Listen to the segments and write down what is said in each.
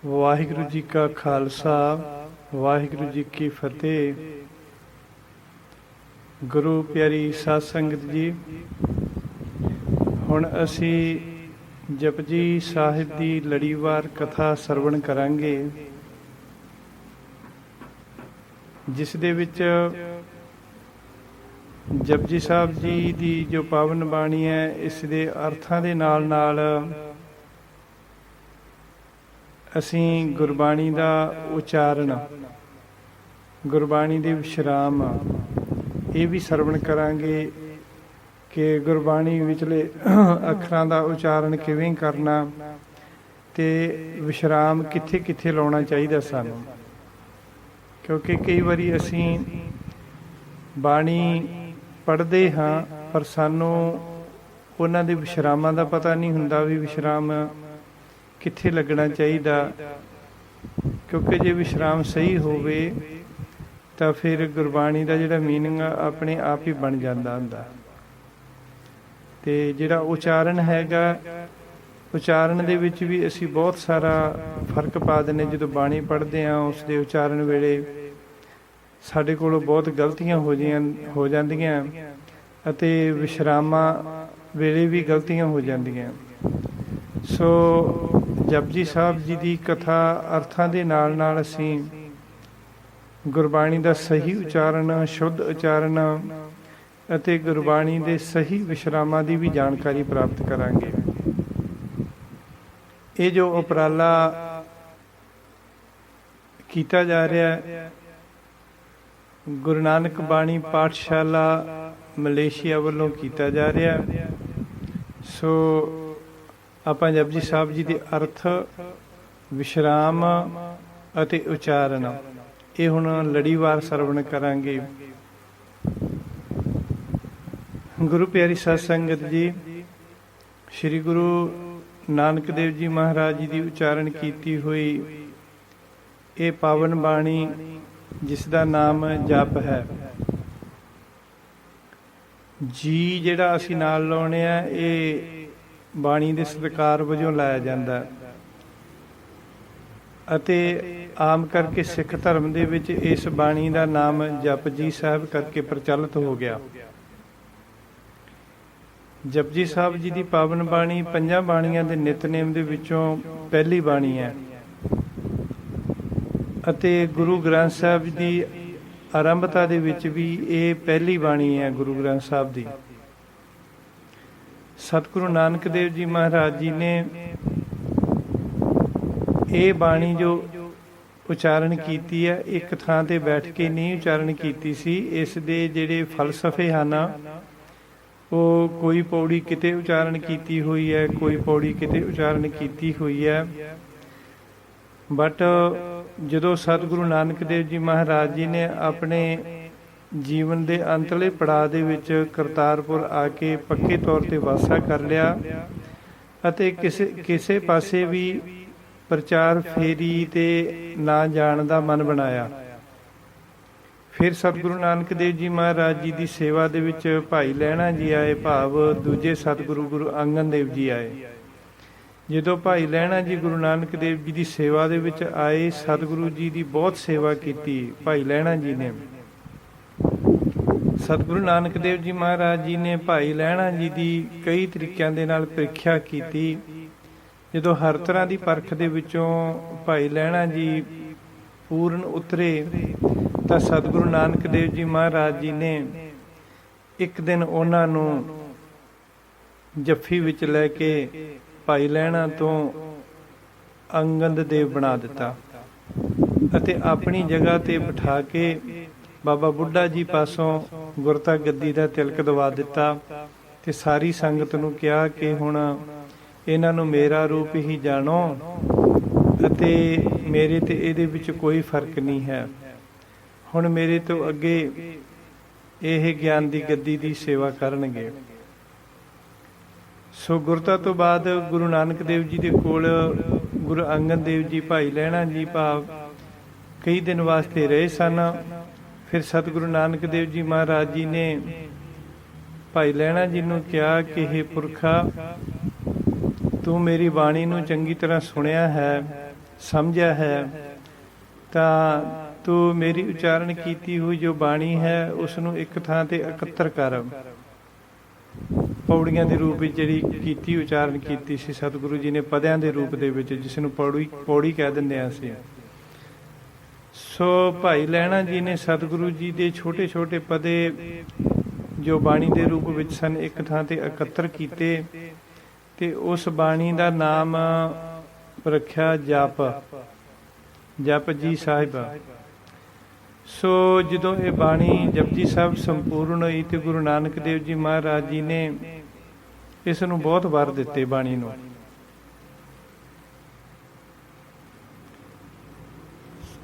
ਵਾਹਿਗੁਰੂ ਜੀ ਕਾ ਖਾਲਸਾ ਵਾਹਿਗੁਰੂ ਜੀ ਕੀ ਫਤਿਹ। ਗੁਰੂ ਪਿਆਰੀ ਸਾਧ ਸੰਗਤ ਜੀ, ਹੁਣ ਅਸੀਂ ਜਪਜੀ ਸਾਹਿਬ ਦੀ ਲੜੀਵਾਰ ਕਥਾ ਸਰਵਣ ਕਰਾਂਗੇ, ਜਿਸ ਦੇ ਵਿੱਚ ਜਪਜੀ ਸਾਹਿਬ ਜੀ ਦੀ ਜੋ ਪਾਵਨ ਬਾਣੀ ਹੈ, ਇਸ ਦੇ ਅਰਥਾਂ ਦੇ ਨਾਲ ਨਾਲ ਅਸੀਂ ਗੁਰਬਾਣੀ ਦਾ ਉਚਾਰਨ, ਗੁਰਬਾਣੀ ਦੇ ਵਿਸ਼ਰਾਮ ਇਹ ਵੀ ਸਰਵਣ ਕਰਾਂਗੇ ਕਿ ਗੁਰਬਾਣੀ ਵਿਚਲੇ ਅੱਖਰਾਂ ਦਾ ਉਚਾਰਨ ਕਿਵੇਂ ਕਰਨਾ ਤੇ ਵਿਸ਼ਰਾਮ ਕਿੱਥੇ ਕਿੱਥੇ ਲਾਉਣਾ ਚਾਹੀਦਾ ਸਾਨੂੰ। ਕਿਉਂਕਿ ਕਈ ਵਾਰੀ ਅਸੀਂ ਬਾਣੀ ਪੜ੍ਹਦੇ ਹਾਂ ਪਰ ਸਾਨੂੰ ਉਹਨਾਂ ਦੇ ਵਿਸ਼ਰਾਮਾਂ ਦਾ ਪਤਾ ਨਹੀਂ ਹੁੰਦਾ ਵੀ ਵਿਸ਼ਰਾਮ ਕਿੱਥੇ ਲੱਗਣਾ ਚਾਹੀਦਾ। ਕਿਉਂਕਿ ਜੇ ਵਿਸ਼ਰਾਮ ਸਹੀ ਹੋਵੇ ਤਾਂ ਫਿਰ ਗੁਰਬਾਣੀ ਦਾ ਜਿਹੜਾ ਮੀਨਿੰਗ ਆਪਣੇ ਆਪ ਹੀ ਬਣ ਜਾਂਦਾ ਹੁੰਦਾ। ਤੇ ਜਿਹੜਾ ਉਚਾਰਨ ਹੈਗਾ, ਉਚਾਰਨ ਦੇ ਵਿੱਚ ਵੀ ਅਸੀਂ ਬਹੁਤ ਸਾਰਾ ਫਰਕ ਪਾ ਦਿੰਦੇ। ਜਦੋਂ ਬਾਣੀ ਪੜ੍ਹਦੇ ਹਾਂ ਉਸ ਦੇ ਉਚਾਰਨ ਵੇਲੇ ਸਾਡੇ ਕੋਲੋਂ ਬਹੁਤ ਗਲਤੀਆਂ ਹੋ ਜਾਂਦੀਆਂ ਅਤੇ ਵਿਸ਼ਰਾਮਾਂ ਵੇਲੇ ਵੀ ਗਲਤੀਆਂ ਹੋ ਜਾਂਦੀਆਂ। ਸੋ ਜਪਜੀ ਸਾਹਿਬ ਜੀ ਦੀ ਕਥਾ ਅਰਥਾਂ ਦੇ ਨਾਲ ਨਾਲ ਅਸੀਂ ਗੁਰਬਾਣੀ ਦਾ ਸਹੀ ਉਚਾਰਨ, ਸ਼ੁੱਧ ਉਚਾਰਨ ਅਤੇ ਗੁਰਬਾਣੀ ਦੇ ਸਹੀ ਵਿਸ਼ਰਾਮਾਂ ਦੀ ਵੀ ਜਾਣਕਾਰੀ ਪ੍ਰਾਪਤ ਕਰਾਂਗੇ। ਇਹ ਜੋ ਉਪਰਾਲਾ ਕੀਤਾ ਜਾ ਰਿਹਾ ਹੈ, ਗੁਰੂ ਨਾਨਕ ਬਾਣੀ ਪਾਠਸ਼ਾਲਾ ਮਲੇਸ਼ੀਆ ਵੱਲੋਂ ਕੀਤਾ ਜਾ ਰਿਹਾ। ਸੋ ਆਪਾਂ ਜਪਜੀ ਸਾਹਿਬ ਜੀ ਦੇ ਅਰਥ, ਵਿਸ਼ਰਾਮ ਅਤੇ ਉਚਾਰਨ ਇਹ ਹੁਣ ਲੜੀਵਾਰ ਸਰਵਣ ਕਰਾਂਗੇ। ਗੁਰੂ ਪਿਆਰੀ ਸਾਧ ਸੰਗਤ ਜੀ, ਸ੍ਰੀ ਗੁਰੂ ਨਾਨਕ ਦੇਵ ਜੀ ਮਹਾਰਾਜ ਜੀ ਦੀ ਉਚਾਰਨ ਕੀਤੀ ਹੋਈ ਇਹ ਪਾਵਨ ਬਾਣੀ, ਜਿਸ ਦਾ ਨਾਮ ਜਪ ਹੈ। ਜੀ ਜਿਹੜਾ ਅਸੀਂ ਨਾਲ ਲਾਉਣੇ ਆ, ਇਹ ਬਾਣੀ ਦੇ ਸਤਿਕਾਰ ਵਜੋਂ ਲਾਇਆ ਜਾਂਦਾ ਅਤੇ ਆਮ ਕਰਕੇ ਸਿੱਖ ਧਰਮ ਦੇ ਵਿੱਚ ਇਸ ਬਾਣੀ ਦਾ ਨਾਮ ਜਪਜੀ ਸਾਹਿਬ ਕਰਕੇ ਪ੍ਰਚਲਿਤ ਹੋ ਗਿਆ। ਜਪਜੀ ਸਾਹਿਬ ਜੀ ਦੀ ਪਾਵਨ ਬਾਣੀ ਪੰਜਾਂ ਬਾਣੀਆਂ ਦੇ ਨਿਤਨੇਮ ਦੇ ਵਿੱਚੋਂ ਪਹਿਲੀ ਬਾਣੀ ਹੈ ਅਤੇ ਗੁਰੂ ਗ੍ਰੰਥ ਸਾਹਿਬ ਦੀ ਆਰੰਭਤਾ ਦੇ ਵਿੱਚ ਵੀ ਇਹ ਪਹਿਲੀ ਬਾਣੀ ਹੈ ਗੁਰੂ ਗ੍ਰੰਥ ਸਾਹਿਬ ਦੀ। ਸਤਿਗੁਰੂ ਨਾਨਕ ਦੇਵ ਜੀ ਮਹਾਰਾਜ ਜੀ ਨੇ ਇਹ ਬਾਣੀ ਜੋ ਉਚਾਰਨ ਕੀਤੀ ਹੈ, ਇੱਕ ਥਾਂ ਤੇ ਬੈਠ ਕੇ ਨਹੀਂ ਉਚਾਰਨ ਕੀਤੀ ਸੀ। ਇਸ ਦੇ ਜਿਹੜੇ ਫਲਸਫੇ ਹਨ, ਉਹ ਕੋਈ ਪੌੜੀ ਕਿਤੇ ਉਚਾਰਨ ਕੀਤੀ ਹੋਈ ਹੈ, ਕੋਈ ਪੌੜੀ ਕਿਤੇ ਉਚਾਰਨ ਕੀਤੀ ਹੋਈ ਹੈ। ਬਟ ਜਦੋਂ ਸਤਿਗੁਰੂ ਨਾਨਕ ਦੇਵ ਜੀ ਮਹਾਰਾਜ ਜੀ ਨੇ ਆਪਣੇ ਜੀਵਨ ਦੇ ਅੰਤਲੇ ਪੜਾਅ ਦੇ ਵਿੱਚ ਕਰਤਾਰਪੁਰ ਆ ਕੇ ਪੱਕੇ ਤੌਰ ਤੇ ਵਾਸਾ ਕਰ ਲਿਆ ਅਤੇ ਕਿਸੇ ਪਾਸੇ ਵੀ ਪ੍ਰਚਾਰ ਫੇਰੀ ਤੇ ਨਾ ਜਾਣ ਦਾ ਮਨ ਬਣਾਇਆ, ਫਿਰ ਸਤਿਗੁਰੂ ਨਾਨਕ ਦੇਵ ਜੀ ਮਹਾਰਾਜ ਜੀ ਦੀ ਸੇਵਾ ਦੇ ਵਿੱਚ ਭਾਈ ਲਹਿਣਾ ਜੀ ਆਏ, ਭਾਵ ਦੂਜੇ ਸਤਿਗੁਰੂ ਗੁਰੂ ਅੰਗਦ ਦੇਵ ਜੀ ਆਏ। ਜਦੋਂ ਭਾਈ ਲਹਿਣਾ ਜੀ ਗੁਰੂ ਨਾਨਕ ਦੇਵ ਜੀ ਦੀ ਸੇਵਾ ਦੇ ਵਿੱਚ ਆਏ, ਸਤਿਗੁਰੂ ਜੀ ਦੀ ਬਹੁਤ ਸੇਵਾ ਕੀਤੀ ਭਾਈ ਲਹਿਣਾ ਜੀ ਨੇ। ਸਤਿਗੁਰੂ ਨਾਨਕ ਦੇਵ ਜੀ ਮਹਾਰਾਜ ਜੀ ਨੇ ਭਾਈ ਲਹਿਣਾ ਜੀ ਦੀ ਕਈ ਤਰੀਕਿਆਂ ਦੇ ਨਾਲ ਪ੍ਰੀਖਿਆ ਕੀਤੀ। ਜਦੋਂ ਹਰ ਤਰ੍ਹਾਂ ਦੀ ਪਰਖ ਦੇ ਵਿੱਚੋਂ ਭਾਈ ਲਹਿਣਾ ਜੀ ਪੂਰਨ ਉਤਰੇ ਤਾਂ ਸਤਿਗੁਰੂ ਨਾਨਕ ਦੇਵ ਜੀ ਮਹਾਰਾਜ ਜੀ ਨੇ ਇੱਕ ਦਿਨ ਉਹਨਾਂ ਨੂੰ ਜੱਫੀ ਵਿੱਚ ਲੈ ਕੇ ਭਾਈ ਲਹਿਣਾ ਤੋਂ ਅੰਗਦ ਦੇਵ ਬਣਾ ਦਿੱਤਾ ਅਤੇ ਆਪਣੀ ਜਗ੍ਹਾ ਤੇ ਬਿਠਾ ਕੇ ਬਾਬਾ ਬੁੱਢਾ ਜੀ ਪਾਸੋਂ ਗੁਰਤਾ ਗੱਦੀ ਦਾ ਤਿਲਕ ਦਵਾ ਦਿੱਤਾ ਤੇ ਸਾਰੀ ਸੰਗਤ ਨੂੰ ਕਿਹਾ ਕਿ ਹੁਣ ਇਹਨਾਂ ਨੂੰ ਮੇਰਾ ਰੂਪ ਹੀ ਜਾਣੋ ਅਤੇ ਮੇਰੇ ਤੇ ਇਹਦੇ ਵਿੱਚ ਕੋਈ ਫਰਕ ਨਹੀਂ ਹੈ। ਹੁਣ ਮੇਰੇ ਤੋਂ ਅੱਗੇ ਇਹ ਗਿਆਨ ਦੀ ਗੱਦੀ ਦੀ ਸੇਵਾ ਕਰਨਗੇ। ਸੋ ਗੁਰਤਾ ਤੋਂ ਬਾਅਦ ਗੁਰੂ ਨਾਨਕ ਦੇਵ ਜੀ ਦੇ ਕੋਲ ਗੁਰੂ ਅੰਗਦ ਦੇਵ ਜੀ ਭਾਈ ਲਹਿਣਾ ਜੀ ਭਾਵ ਕਈ ਦਿਨ ਵਾਸਤੇ ਰਹੇ ਸਨ। ਫਿਰ ਸਤਿਗੁਰੂ ਨਾਨਕ ਦੇਵ ਜੀ ਮਹਾਰਾਜ ਜੀ ਨੇ ਭਾਈ ਲਹਿਣਾ ਜੀ ਨੂੰ ਕਿਹਾ ਕਿ हे ਪੁਰਖਾ, ਤੂੰ ਮੇਰੀ ਬਾਣੀ ਨੂੰ ਚੰਗੀ ਤਰ੍ਹਾਂ ਸੁਣਿਆ ਹੈ, ਸਮਝਿਆ ਹੈ ਤਾਂ ਤੂੰ ਮੇਰੀ ਉਚਾਰਨ ਕੀਤੀ ਹੋਈ ਜੋ ਬਾਣੀ ਹੈ ਉਸ ਨੂੰ ਇੱਕ ਥਾਂ ਤੇ ਇਕੱਤਰ ਕਰ। ਪੌੜੀਆਂ ਦੇ ਰੂਪ ਵਿੱਚ ਜਿਹੜੀ ਕੀਤੀ ਉਚਾਰਨ ਕੀਤੀ ਸੀ ਸਤਿਗੁਰੂ ਜੀ ਨੇ ਪਦਿਆਂ ਦੇ ਰੂਪ ਦੇ ਵਿੱਚ, ਜਿਸ ਨੂੰ ਪੌੜੀ ਕਹਿ ਦਿੰਦੇ ਹਾਂ ਅਸੀਂ। ਸੋ ਭਾਈ ਲਹਿਣਾ ਜੀ ਨੇ ਸਤਿਗੁਰੂ ਜੀ ਦੇ ਛੋਟੇ ਛੋਟੇ ਪਦੇ ਜੋ ਬਾਣੀ ਦੇ ਰੂਪ ਵਿੱਚ ਸਨ ਇੱਕ ਥਾਂ ਤੇ ਇਕੱਤਰ ਕੀਤੇ ਤੇ ਉਸ ਬਾਣੀ ਦਾ ਨਾਮ ਰੱਖਿਆ ਜਪਜੀ ਸਾਹਿਬ। ਸੋ ਜਦੋਂ ਇਹ ਬਾਣੀ ਜਪਜੀ ਸਾਹਿਬ ਸੰਪੂਰਨ ਹੋਈ ਤੇ ਗੁਰੂ ਨਾਨਕ ਦੇਵ ਜੀ ਮਹਾਰਾਜ ਜੀ ਨੇ ਇਸ ਨੂੰ ਬਹੁਤ ਵਰ ਦਿੱਤੇ ਬਾਣੀ ਨੂੰ।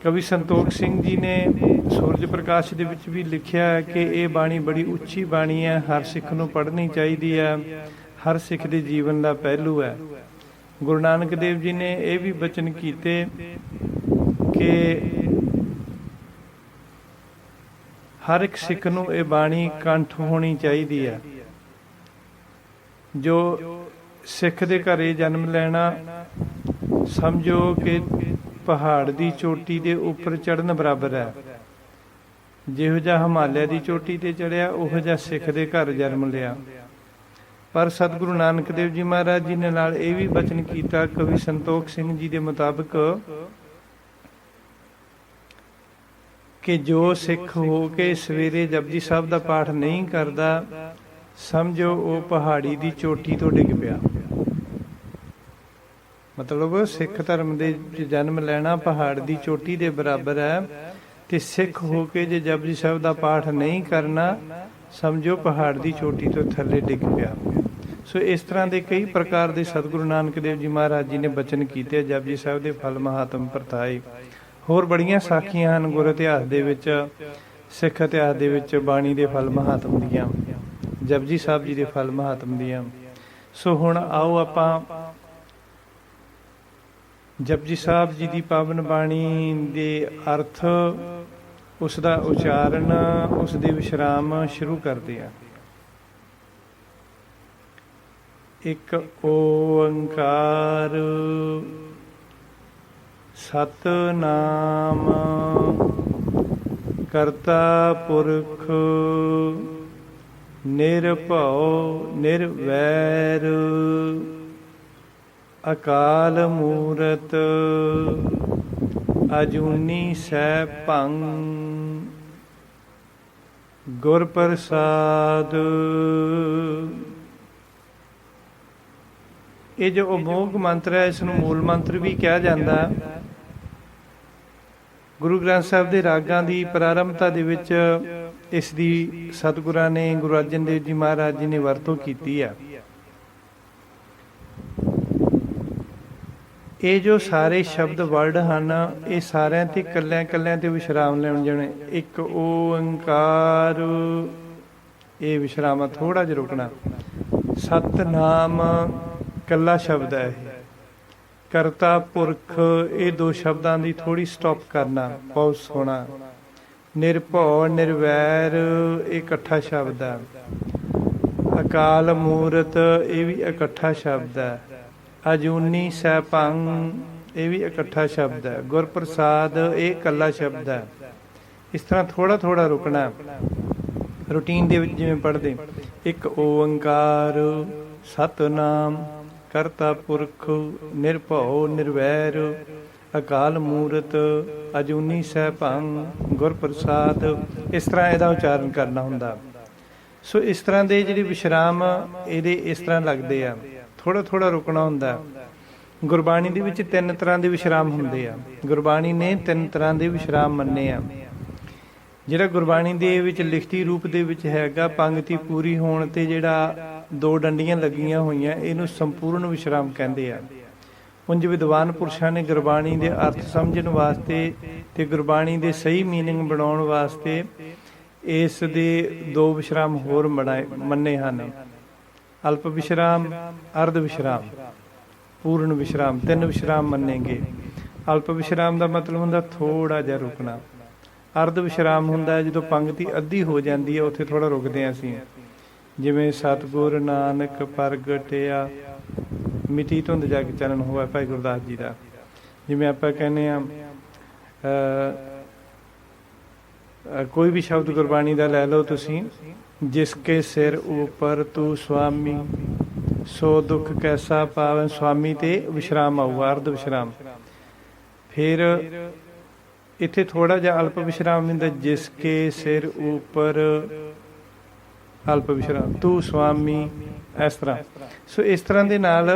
ਕਵੀ ਸੰਤੋਖ ਸਿੰਘ ਜੀ ਨੇ ਸੂਰਜ ਪ੍ਰਕਾਸ਼ ਦੇ ਵਿੱਚ ਵੀ ਲਿਖਿਆ ਕਿ ਇਹ ਬਾਣੀ ਬੜੀ ਉੱਚੀ ਬਾਣੀ ਹੈ, ਹਰ ਸਿੱਖ ਨੂੰ ਪੜ੍ਹਨੀ ਚਾਹੀਦੀ ਹੈ, ਹਰ ਸਿੱਖ ਦੇ ਜੀਵਨ ਦਾ ਪਹਿਲੂ ਹੈ। ਗੁਰੂ ਨਾਨਕ ਦੇਵ ਜੀ ਨੇ ਇਹ ਵੀ ਬਚਨ ਕੀਤੇ ਕਿ ਹਰ ਇੱਕ ਸਿੱਖ ਨੂੰ ਇਹ ਬਾਣੀ ਕੰਠ ਹੋਣੀ ਚਾਹੀਦੀ ਹੈ। ਜੋ ਸਿੱਖ ਦੇ ਘਰੇ ਜਨਮ ਲੈਣਾ ਸਮਝੋ ਕਿ ਪਹਾੜ ਦੀ ਚੋਟੀ ਦੇ ਉੱਪਰ ਚੜ੍ਹਨ ਬਰਾਬਰ ਹੈ। ਜਿਹੋ ਜਿਹਾ ਹਿਮਾਲਿਆ ਦੀ ਚੋਟੀ ਤੇ ਚੜ੍ਹਿਆ ਉਹੋ ਜਿਹਾ ਸਿੱਖ ਦੇ ਘਰ ਜਨਮ ਲਿਆ। ਪਰ ਸਤਿਗੁਰੂ ਨਾਨਕ ਦੇਵ ਜੀ ਮਹਾਰਾਜ ਜੀ ਨੇ ਨਾਲ ਇਹ ਵੀ ਬਚਨ ਕੀਤਾ ਕਵੀ ਸੰਤੋਖ ਸਿੰਘ ਜੀ ਦੇ ਮੁਤਾਬਕ ਕਿ ਜੋ ਸਿੱਖ ਹੋ ਕੇ ਸਵੇਰੇ ਜਪਜੀ ਸਾਹਿਬ ਦਾ ਪਾਠ ਨਹੀਂ ਕਰਦਾ ਸਮਝੋ ਉਹ ਪਹਾੜੀ ਦੀ ਚੋਟੀ ਤੋਂ ਡਿੱਗ ਪਿਆ। ਮਤਲਬ ਸਿੱਖ ਧਰਮ ਦੇ ਜਨਮ ਲੈਣਾ ਪਹਾੜ ਦੀ ਚੋਟੀ ਦੇ ਬਰਾਬਰ ਹੈ ਤੇ ਸਿੱਖ ਹੋ ਕੇ ਜੇ ਜਪਜੀ ਸਾਹਿਬ ਦਾ ਪਾਠ ਨਹੀਂ ਕਰਨਾ ਸਮਝੋ ਪਹਾੜ ਦੀ ਚੋਟੀ ਤੋਂ ਥੱਲੇ ਡਿੱਗ ਪਿਆ। ਸੋ ਇਸ ਤਰ੍ਹਾਂ ਦੇ ਕਈ ਪ੍ਰਕਾਰ ਦੇ ਸਤਿਗੁਰੂ ਨਾਨਕ ਦੇਵ ਜੀ ਮਹਾਰਾਜ ਜੀ ਨੇ ਬਚਨ ਕੀਤੇ, ਜਪਜੀ ਸਾਹਿਬ ਦੇ ਫਲ ਮਹਾਤਮ ਪਰਤਾਏ। ਹੋਰ ਬੜੀਆਂ ਸਾਖੀਆਂ ਹਨ ਗੁਰ ਇਤਿਹਾਸ ਦੇ ਵਿੱਚ, ਸਿੱਖ ਇਤਿਹਾਸ ਦੇ ਵਿੱਚ ਬਾਣੀ ਦੇ ਫਲ ਮਹਾਤਮ ਦੀਆਂ, ਜਪਜੀ ਸਾਹਿਬ ਜੀ ਦੇ ਫਲ ਮਹਾਤਮ ਦੀਆਂ। ਸੋ ਹੁਣ ਆਓ ਆਪਾਂ ਜਪਜੀ ਸਾਹਿਬ ਜੀ ਦੀ ਪਾਵਨ ਬਾਣੀ ਦੇ ਅਰਥ, ਉਸ ਦਾ ਉਚਾਰਨ, ਉਸ ਦੇ ਵਿਸ਼ਰਾਮ ਸ਼ੁਰੂ ਕਰਦੇ ਹਾਂ। ਇੱਕ ਓੰਕਾਰ ਸਤਿਨਾਮ ਕਰਤਾ ਪੁਰਖ ਨਿਰਭਉ ਨਿਰਵੈਰ ਅਕਾਲ ਮੂਰਤ ਅਜੂਨੀ ਸੈਭੰ ਗੁਰ ਪ੍ਰਸਾਦ। ਇਹ ਜੋ ਅਮੋਘ ਮੰਤਰ ਹੈ ਇਸ ਨੂੰ ਮੂਲ ਮੰਤਰ ਵੀ ਕਿਹਾ ਜਾਂਦਾ। ਗੁਰੂ ਗ੍ਰੰਥ ਸਾਹਿਬ ਦੇ ਰਾਗਾਂ ਦੀ ਪ੍ਰਾਰੰਭਤਾ ਦੇ ਵਿੱਚ ਇਸ ਦੀ ਸਤਿਗੁਰਾਂ ਨੇ, ਗੁਰੂ ਅਰਜਨ ਦੇਵ ਜੀ ਮਹਾਰਾਜ ਜੀ ਨੇ ਵਰਤੋਂ ਕੀਤੀ ਹੈ। ਇਹ ਜੋ ਸਾਰੇ ਸ਼ਬਦ ਵਰਡ ਹਨ ਇਹ ਸਾਰਿਆਂ ਤੇ ਇਕੱਲਿਆਂ ਇਕੱਲਿਆਂ ਤੇ ਵਿਸ਼ਰਾਮ ਲੈਣ ਜਾਣੇ। ਇੱਕ ਓੰਕਾਰ, ਇਹ ਵਿਸ਼ਰਾਮ ਥੋੜਾ ਜਿਹਾ ਰੁਕਣਾ। ਸਤਿਨਾਮ ਇਕੱਲਾ ਸ਼ਬਦ ਹੈ ਇਹ। ਕਰਤਾ ਪੁਰਖ, ਇਹ ਦੋ ਸ਼ਬਦਾਂ ਦੀ ਥੋੜੀ ਸਟਾਪ ਕਰਨਾ, ਪੌਜ਼ ਹੋਣਾ। ਨਿਰਭਉ ਨਿਰਵੈਰ, ਇਹ ਇਕੱਠਾ ਸ਼ਬਦ ਹੈ। ਅਕਾਲ ਮੂਰਤ, ਇਹ ਵੀ ਇਕੱਠਾ ਸ਼ਬਦ ਹੈ। ਅਜੂਨੀ ਸੈਭੰ, ਇਹ ਵੀ ਇਕੱਠਾ ਸ਼ਬਦ ਹੈ। ਗੁਰ ਪ੍ਰਸਾਦ, ਇਹ ਇਕੱਲਾ ਸ਼ਬਦ ਹੈ। ਇਸ ਤਰ੍ਹਾਂ ਥੋੜਾ ਥੋੜਾ ਰੁਕਣਾ ਰੂਟੀਨ ਦੇ ਵਿੱਚ, ਜਿਵੇਂ ਪੜ੍ਹਦੇ ਇੱਕ ਓੰਕਾਰ ਸਤਿਨਾਮ ਕਰਤਾ ਪੁਰਖ ਨਿਰਭਉ ਨਿਰਵੈਰ ਅਕਾਲ ਮੂਰਤ ਅਜੂਨੀ ਸੈਭੰ ਗੁਰ ਪ੍ਰਸਾਦ। ਇਸ ਤਰ੍ਹਾਂ ਇਹਦਾ ਉਚਾਰਨ ਕਰਨਾ ਹੁੰਦਾ। ਸੋ ਇਸ ਤਰ੍ਹਾਂ ਦੇ ਜਿਹੜੇ ਵਿਸ਼ਰਾਮ ਇਹਦੇ ਇਸ ਤਰ੍ਹਾਂ ਲੱਗਦੇ ਆ, ਥੋੜਾ ਥੋੜਾ ਰੁਕਣਾ ਹੁੰਦਾ। ਗੁਰਬਾਣੀ ਦੇ ਵਿੱਚ 3 ਤਰ੍ਹਾਂ ਦੇ ਵਿਸ਼ਰਾਮ ਹੁੰਦੇ ਆ। ਗੁਰਬਾਣੀ ਨੇ 3 ਤਰ੍ਹਾਂ ਦੇ ਵਿਸ਼ਰਾਮ ਮੰਨੇ ਆ। ਜਿਹੜਾ ਗੁਰਬਾਣੀ ਦੇ ਵਿੱਚ ਲਿਖਤੀ ਰੂਪ ਦੇ ਵਿੱਚ ਹੈਗਾ, ਪੰਗਤੀ ਪੂਰੀ ਹੋਣ ਤੇ ਜਿਹੜਾ 2 ਡੰਡੀਆਂ ਲੱਗੀਆਂ ਹੋਈਆਂ, ਇਹਨੂੰ ਸੰਪੂਰਨ ਵਿਸ਼ਰਾਮ ਕਹਿੰਦੇ ਆ। ਉਂਝ ਵਿਦਵਾਨ ਪੁਰਸ਼ਾਂ ਨੇ ਗੁਰਬਾਣੀ ਦੇ ਅਰਥ ਸਮਝਣ ਵਾਸਤੇ ਤੇ ਗੁਰਬਾਣੀ ਦੇ ਸਹੀ ਮੀਨਿੰਗ ਬਣਾਉਣ ਵਾਸਤੇ ਇਸ ਦੇ 2 ਵਿਸ਼ਰਾਮ ਹੋਰ ਮੰਨੇ ਹਨ। ਅਲਪ ਵਿਸ਼ਰਾਮ, ਅਰਧ ਵਿਸ਼ਰਾਮ, ਪੂਰਨ ਵਿਸ਼ਰਾਮ, 3 ਵਿਸ਼ਰਾਮ ਮੰਨੇਗੇ। ਅਲਪ ਵਿਸ਼ਰਾਮ ਦਾ ਮਤਲਬ ਹੁੰਦਾ ਥੋੜਾ ਜਿਹਾ ਰੁਕਣਾ। ਅਰਧ ਵਿਸ਼ਰਾਮ ਹੁੰਦਾ ਜਦੋਂ ਪੰਗਤੀ ਅੱਧੀ ਹੋ ਜਾਂਦੀ ਹੈ, ਉੱਥੇ ਥੋੜਾ ਰੁਕਦੇ ਹਾਂ ਅਸੀਂ। ਜਿਵੇਂ ਸਤਿਗੁਰ ਨਾਨਕ ਪ੍ਰਗਟਿਆ, ਮਿੱਟੀ ਧੁੰਦ ਜਗ ਚਰਨ ਹੋਇਆ ਭਾਈ ਗੁਰਦਾਸ ਜੀ ਦਾ। ਜਿਵੇਂ ਆਪਾਂ ਕਹਿੰਦੇ ਆ ਕੋਈ ਵੀ ਸ਼ਬਦ ਗੁਰਬਾਣੀ ਦਾ ਲੈ ਲਓ ਤੁਸੀਂ, ਜਿਸ ਕੇ ਸਿਰ ਉੱਪਰ ਤੂੰ ਸੁਆਮੀ ਸੋ ਦੁੱਖ ਕੈਸਾ ਪਾਵੈ, ਸੁਆਮੀ ਤੇ ਵਿਸ਼ਰਾਮ ਆਊਗਾ, ਅਰਧ ਵਿਸ਼ਰਾਮ। ਫਿਰ ਇੱਥੇ ਥੋੜਾ ਜਿਹਾ ਅਲਪ ਵਿਸ਼ਰਾਮ ਹੁੰਦਾ, ਜਿਸ ਕੇ ਸਿਰ ਉੱਪਰ ਅਲਪ ਵਿਸ਼ਰਾਮ ਤੂੰ ਸੁਆਮੀ, ਇਸ ਤਰ੍ਹਾਂ। ਸੋ ਇਸ ਤਰ੍ਹਾਂ ਦੇ ਨਾਲ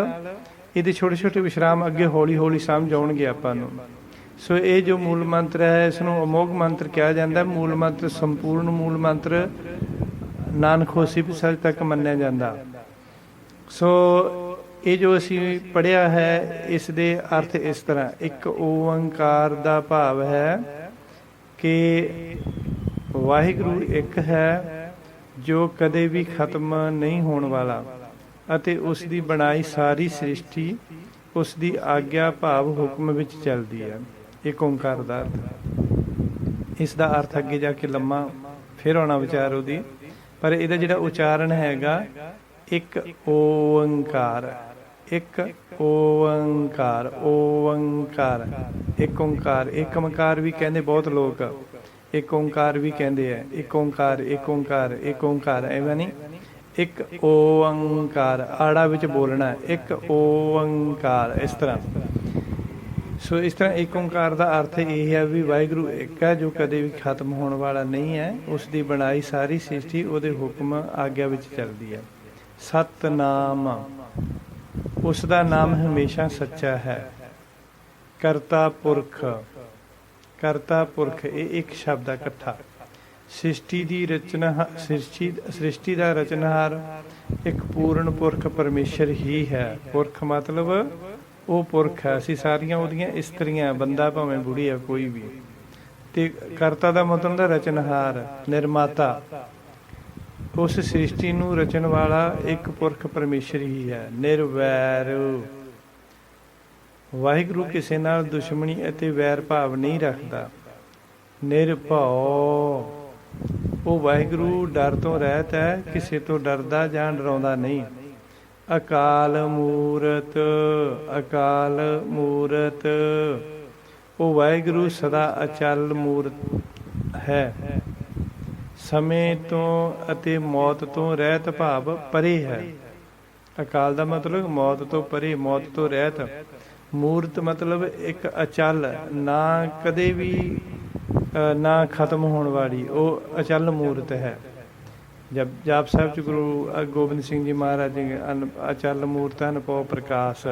ਇਹਦੇ ਛੋਟੇ ਛੋਟੇ ਵਿਸ਼ਰਾਮ ਅੱਗੇ ਹੌਲੀ ਹੌਲੀ ਸਮਝ ਆਉਣਗੇ ਆਪਾਂ ਨੂੰ। ਸੋ ਇਹ ਜੋ ਮੂਲ ਮੰਤਰ ਹੈ, ਇਸ ਨੂੰ ਅਮੋਘ ਮੰਤਰ ਕਿਹਾ ਜਾਂਦਾ। ਮੂਲ ਮੰਤਰ ਸੰਪੂਰਨ ਮੂਲ ਮੰਤਰ ਨਾਨਕ ਹੋਸੀ ਵੀ ਸੱਚ ਤੱਕ ਮੰਨਿਆ ਜਾਂਦਾ। ਸੋ ਇਹ ਜੋ ਅਸੀਂ ਪੜ੍ਹਿਆ ਹੈ, ਇਸ ਦੇ ਅਰਥ ਇਸ ਤਰ੍ਹਾਂ। ਇੱਕ ਓੰਕਾਰ ਦਾ ਭਾਵ ਹੈ ਕਿ ਵਾਹਿਗੁਰੂ ਇੱਕ ਹੈ ਜੋ ਕਦੇ ਵੀ ਖਤਮ ਨਹੀਂ ਹੋਣ ਵਾਲਾ, ਅਤੇ ਉਸ ਦੀ ਬਣਾਈ ਸਾਰੀ ਸ੍ਰਿਸ਼ਟੀ ਉਸ ਦੀ ਆਗਿਆ ਭਾਵ ਹੁਕਮ ਵਿੱਚ ਚੱਲਦੀ ਹੈ। ਇੱਕ ਓਂਕਾਰ ਦਾ ਅਰਥ। ਇਸ ਦਾ ਅਰਥ ਅੱਗੇ ਜਾ ਕੇ ਲੰਮਾ ਫਿਰ ਆਉਣਾ ਵਿਚਾਰ ਉਹਦੀ, ਪਰ ਇਹਦਾ ਜਿਹੜਾ ਉਚਾਰਨ ਹੈਗਾ, ਇੱਕ ਓੰਕਾਰ, ਇੱਕ ਓੰਕਾਰ, ਓੰਕਾਰ, ਇੱਕ ਓਂਕਾਰ। ਇੱਕ ਓਂਕਾਰ ਵੀ ਕਹਿੰਦੇ ਬਹੁਤ ਲੋਕ, ਇੱਕ ਓਂਕਾਰ ਵੀ ਕਹਿੰਦੇ ਆ, ਇੱਕ ਓਂਕਾਰ, ਇੱਕ ਓਂਕਾਰ, ਇੱਕ ਓਂਕਾਰ, ਐਵੇਂ ਨਹੀਂ, ਇੱਕ ਓੰਕਾਰ, ਆੜਾ ਵਿੱਚ ਬੋਲਣਾ, ਇੱਕ ਓੰਕਾਰ, ਇਸ ਤਰ੍ਹਾਂ। ਸੋ ਇਸ ਤਰ੍ਹਾਂ ਇੱਕ ਓਂਕਾਰ ਦਾ ਅਰਥ ਇਹ ਹੈ ਵੀ ਵਾਹਿਗੁਰੂ ਇੱਕ ਹੈ ਜੋ ਕਦੇ ਵੀ ਖਤਮ ਹੋਣ ਵਾਲਾ ਨਹੀਂ ਹੈ, ਉਸ ਦੀ ਬਣਾਈ ਸਾਰੀ ਸ੍ਰਿਸ਼ਟੀ ਉਹਦੇ ਹੁਕਮ ਆਗਿਆ ਵਿੱਚ ਚੱਲਦੀ ਹੈ। ਸਤਨਾਮ, ਉਸ ਦਾ ਨਾਮ ਹਮੇਸ਼ਾ ਸੱਚਾ ਹੈ। ਕਰਤਾ ਪੁਰਖ, ਕਰਤਾ ਪੁਰਖ, ਇਹ ਇੱਕ ਸ਼ਬਦ ਹੈ ਇਕੱਠਾ। ਸ੍ਰਿਸ਼ਟੀ ਦੀ ਰਚਨਾ, ਸ੍ਰਿਸ਼ਟੀ ਦਾ ਰਚਨਹਾਰ ਇੱਕ ਪੂਰਨ ਪੁਰਖ ਪਰਮੇਸ਼ਰ ਹੀ ਹੈ। ਪੁਰਖ ਮਤਲਬ ਉਹ ਪੁਰਖ ਹੈ, ਅਸੀਂ ਸਾਰੀਆਂ ਉਹਦੀਆਂ ਇਸਤਰੀਆਂ, ਬੰਦਾ ਭਾਵੇਂ ਬੁੜੀ ਹੈ ਕੋਈ ਵੀ। ਤੇ ਕਰਤਾ ਦਾ ਮਤਲਬ ਹੁੰਦਾ ਰਚਨਹਾਰ, ਨਿਰਮਾਤਾ। ਉਸ ਸ੍ਰਿਸ਼ਟੀ ਨੂੰ ਰਚਣ ਵਾਲਾ ਇੱਕ ਪੁਰਖ ਪਰਮੇਸ਼ਰ ਹੀ ਹੈ। ਨਿਰਵੈਰ, ਵਾਹਿਗੁਰੂ ਕਿਸੇ ਨਾਲ ਦੁਸ਼ਮਣੀ ਅਤੇ ਵੈਰ ਭਾਵ ਨਹੀਂ ਰੱਖਦਾ। ਨਿਰਭਉ, ਉਹ ਵਾਹਿਗੁਰੂ ਡਰ ਤੋਂ ਰਹਿਤ ਹੈ, ਕਿਸੇ ਤੋਂ ਡਰਦਾ ਜਾਂ ਡਰਾਉਂਦਾ ਨਹੀਂ। ਅਕਾਲ ਮੂਰਤ, ਅਕਾਲ ਮੂਰਤ, ਉਹ ਵਾਹਿਗੁਰੂ ਸਦਾ ਅਚਲ ਮੂਰਤ ਹੈ। ਸਮੇਂ ਤੋਂ ਅਤੇ ਮੌਤ ਤੋਂ ਰਹਿਤ ਭਾਵ ਪਰੇ ਹੈ। ਅਕਾਲ ਦਾ ਮਤਲਬ ਮੌਤ ਤੋਂ ਪਰੇ, ਮੌਤ ਤੋਂ ਰਹਿਤ। ਮੂਰਤ ਮਤਲਬ ਇੱਕ ਅਚਲ, ਨਾ ਕਦੇ ਵੀ ਨਾ ਖਤਮ ਹੋਣ ਵਾਲੀ, ਉਹ ਅਚਲ ਮੂਰਤ ਹੈ। ਜਾਪ ਸਾਹਿਬ 'ਚ ਗੁਰੂ ਗੋਬਿੰਦ ਸਿੰਘ ਜੀ ਮਹਾਰਾਜ ਜੀ ਅਚਲ ਮੂਰਤ ਅਨੁਭਵ ਪ੍ਰਕਾਸ਼,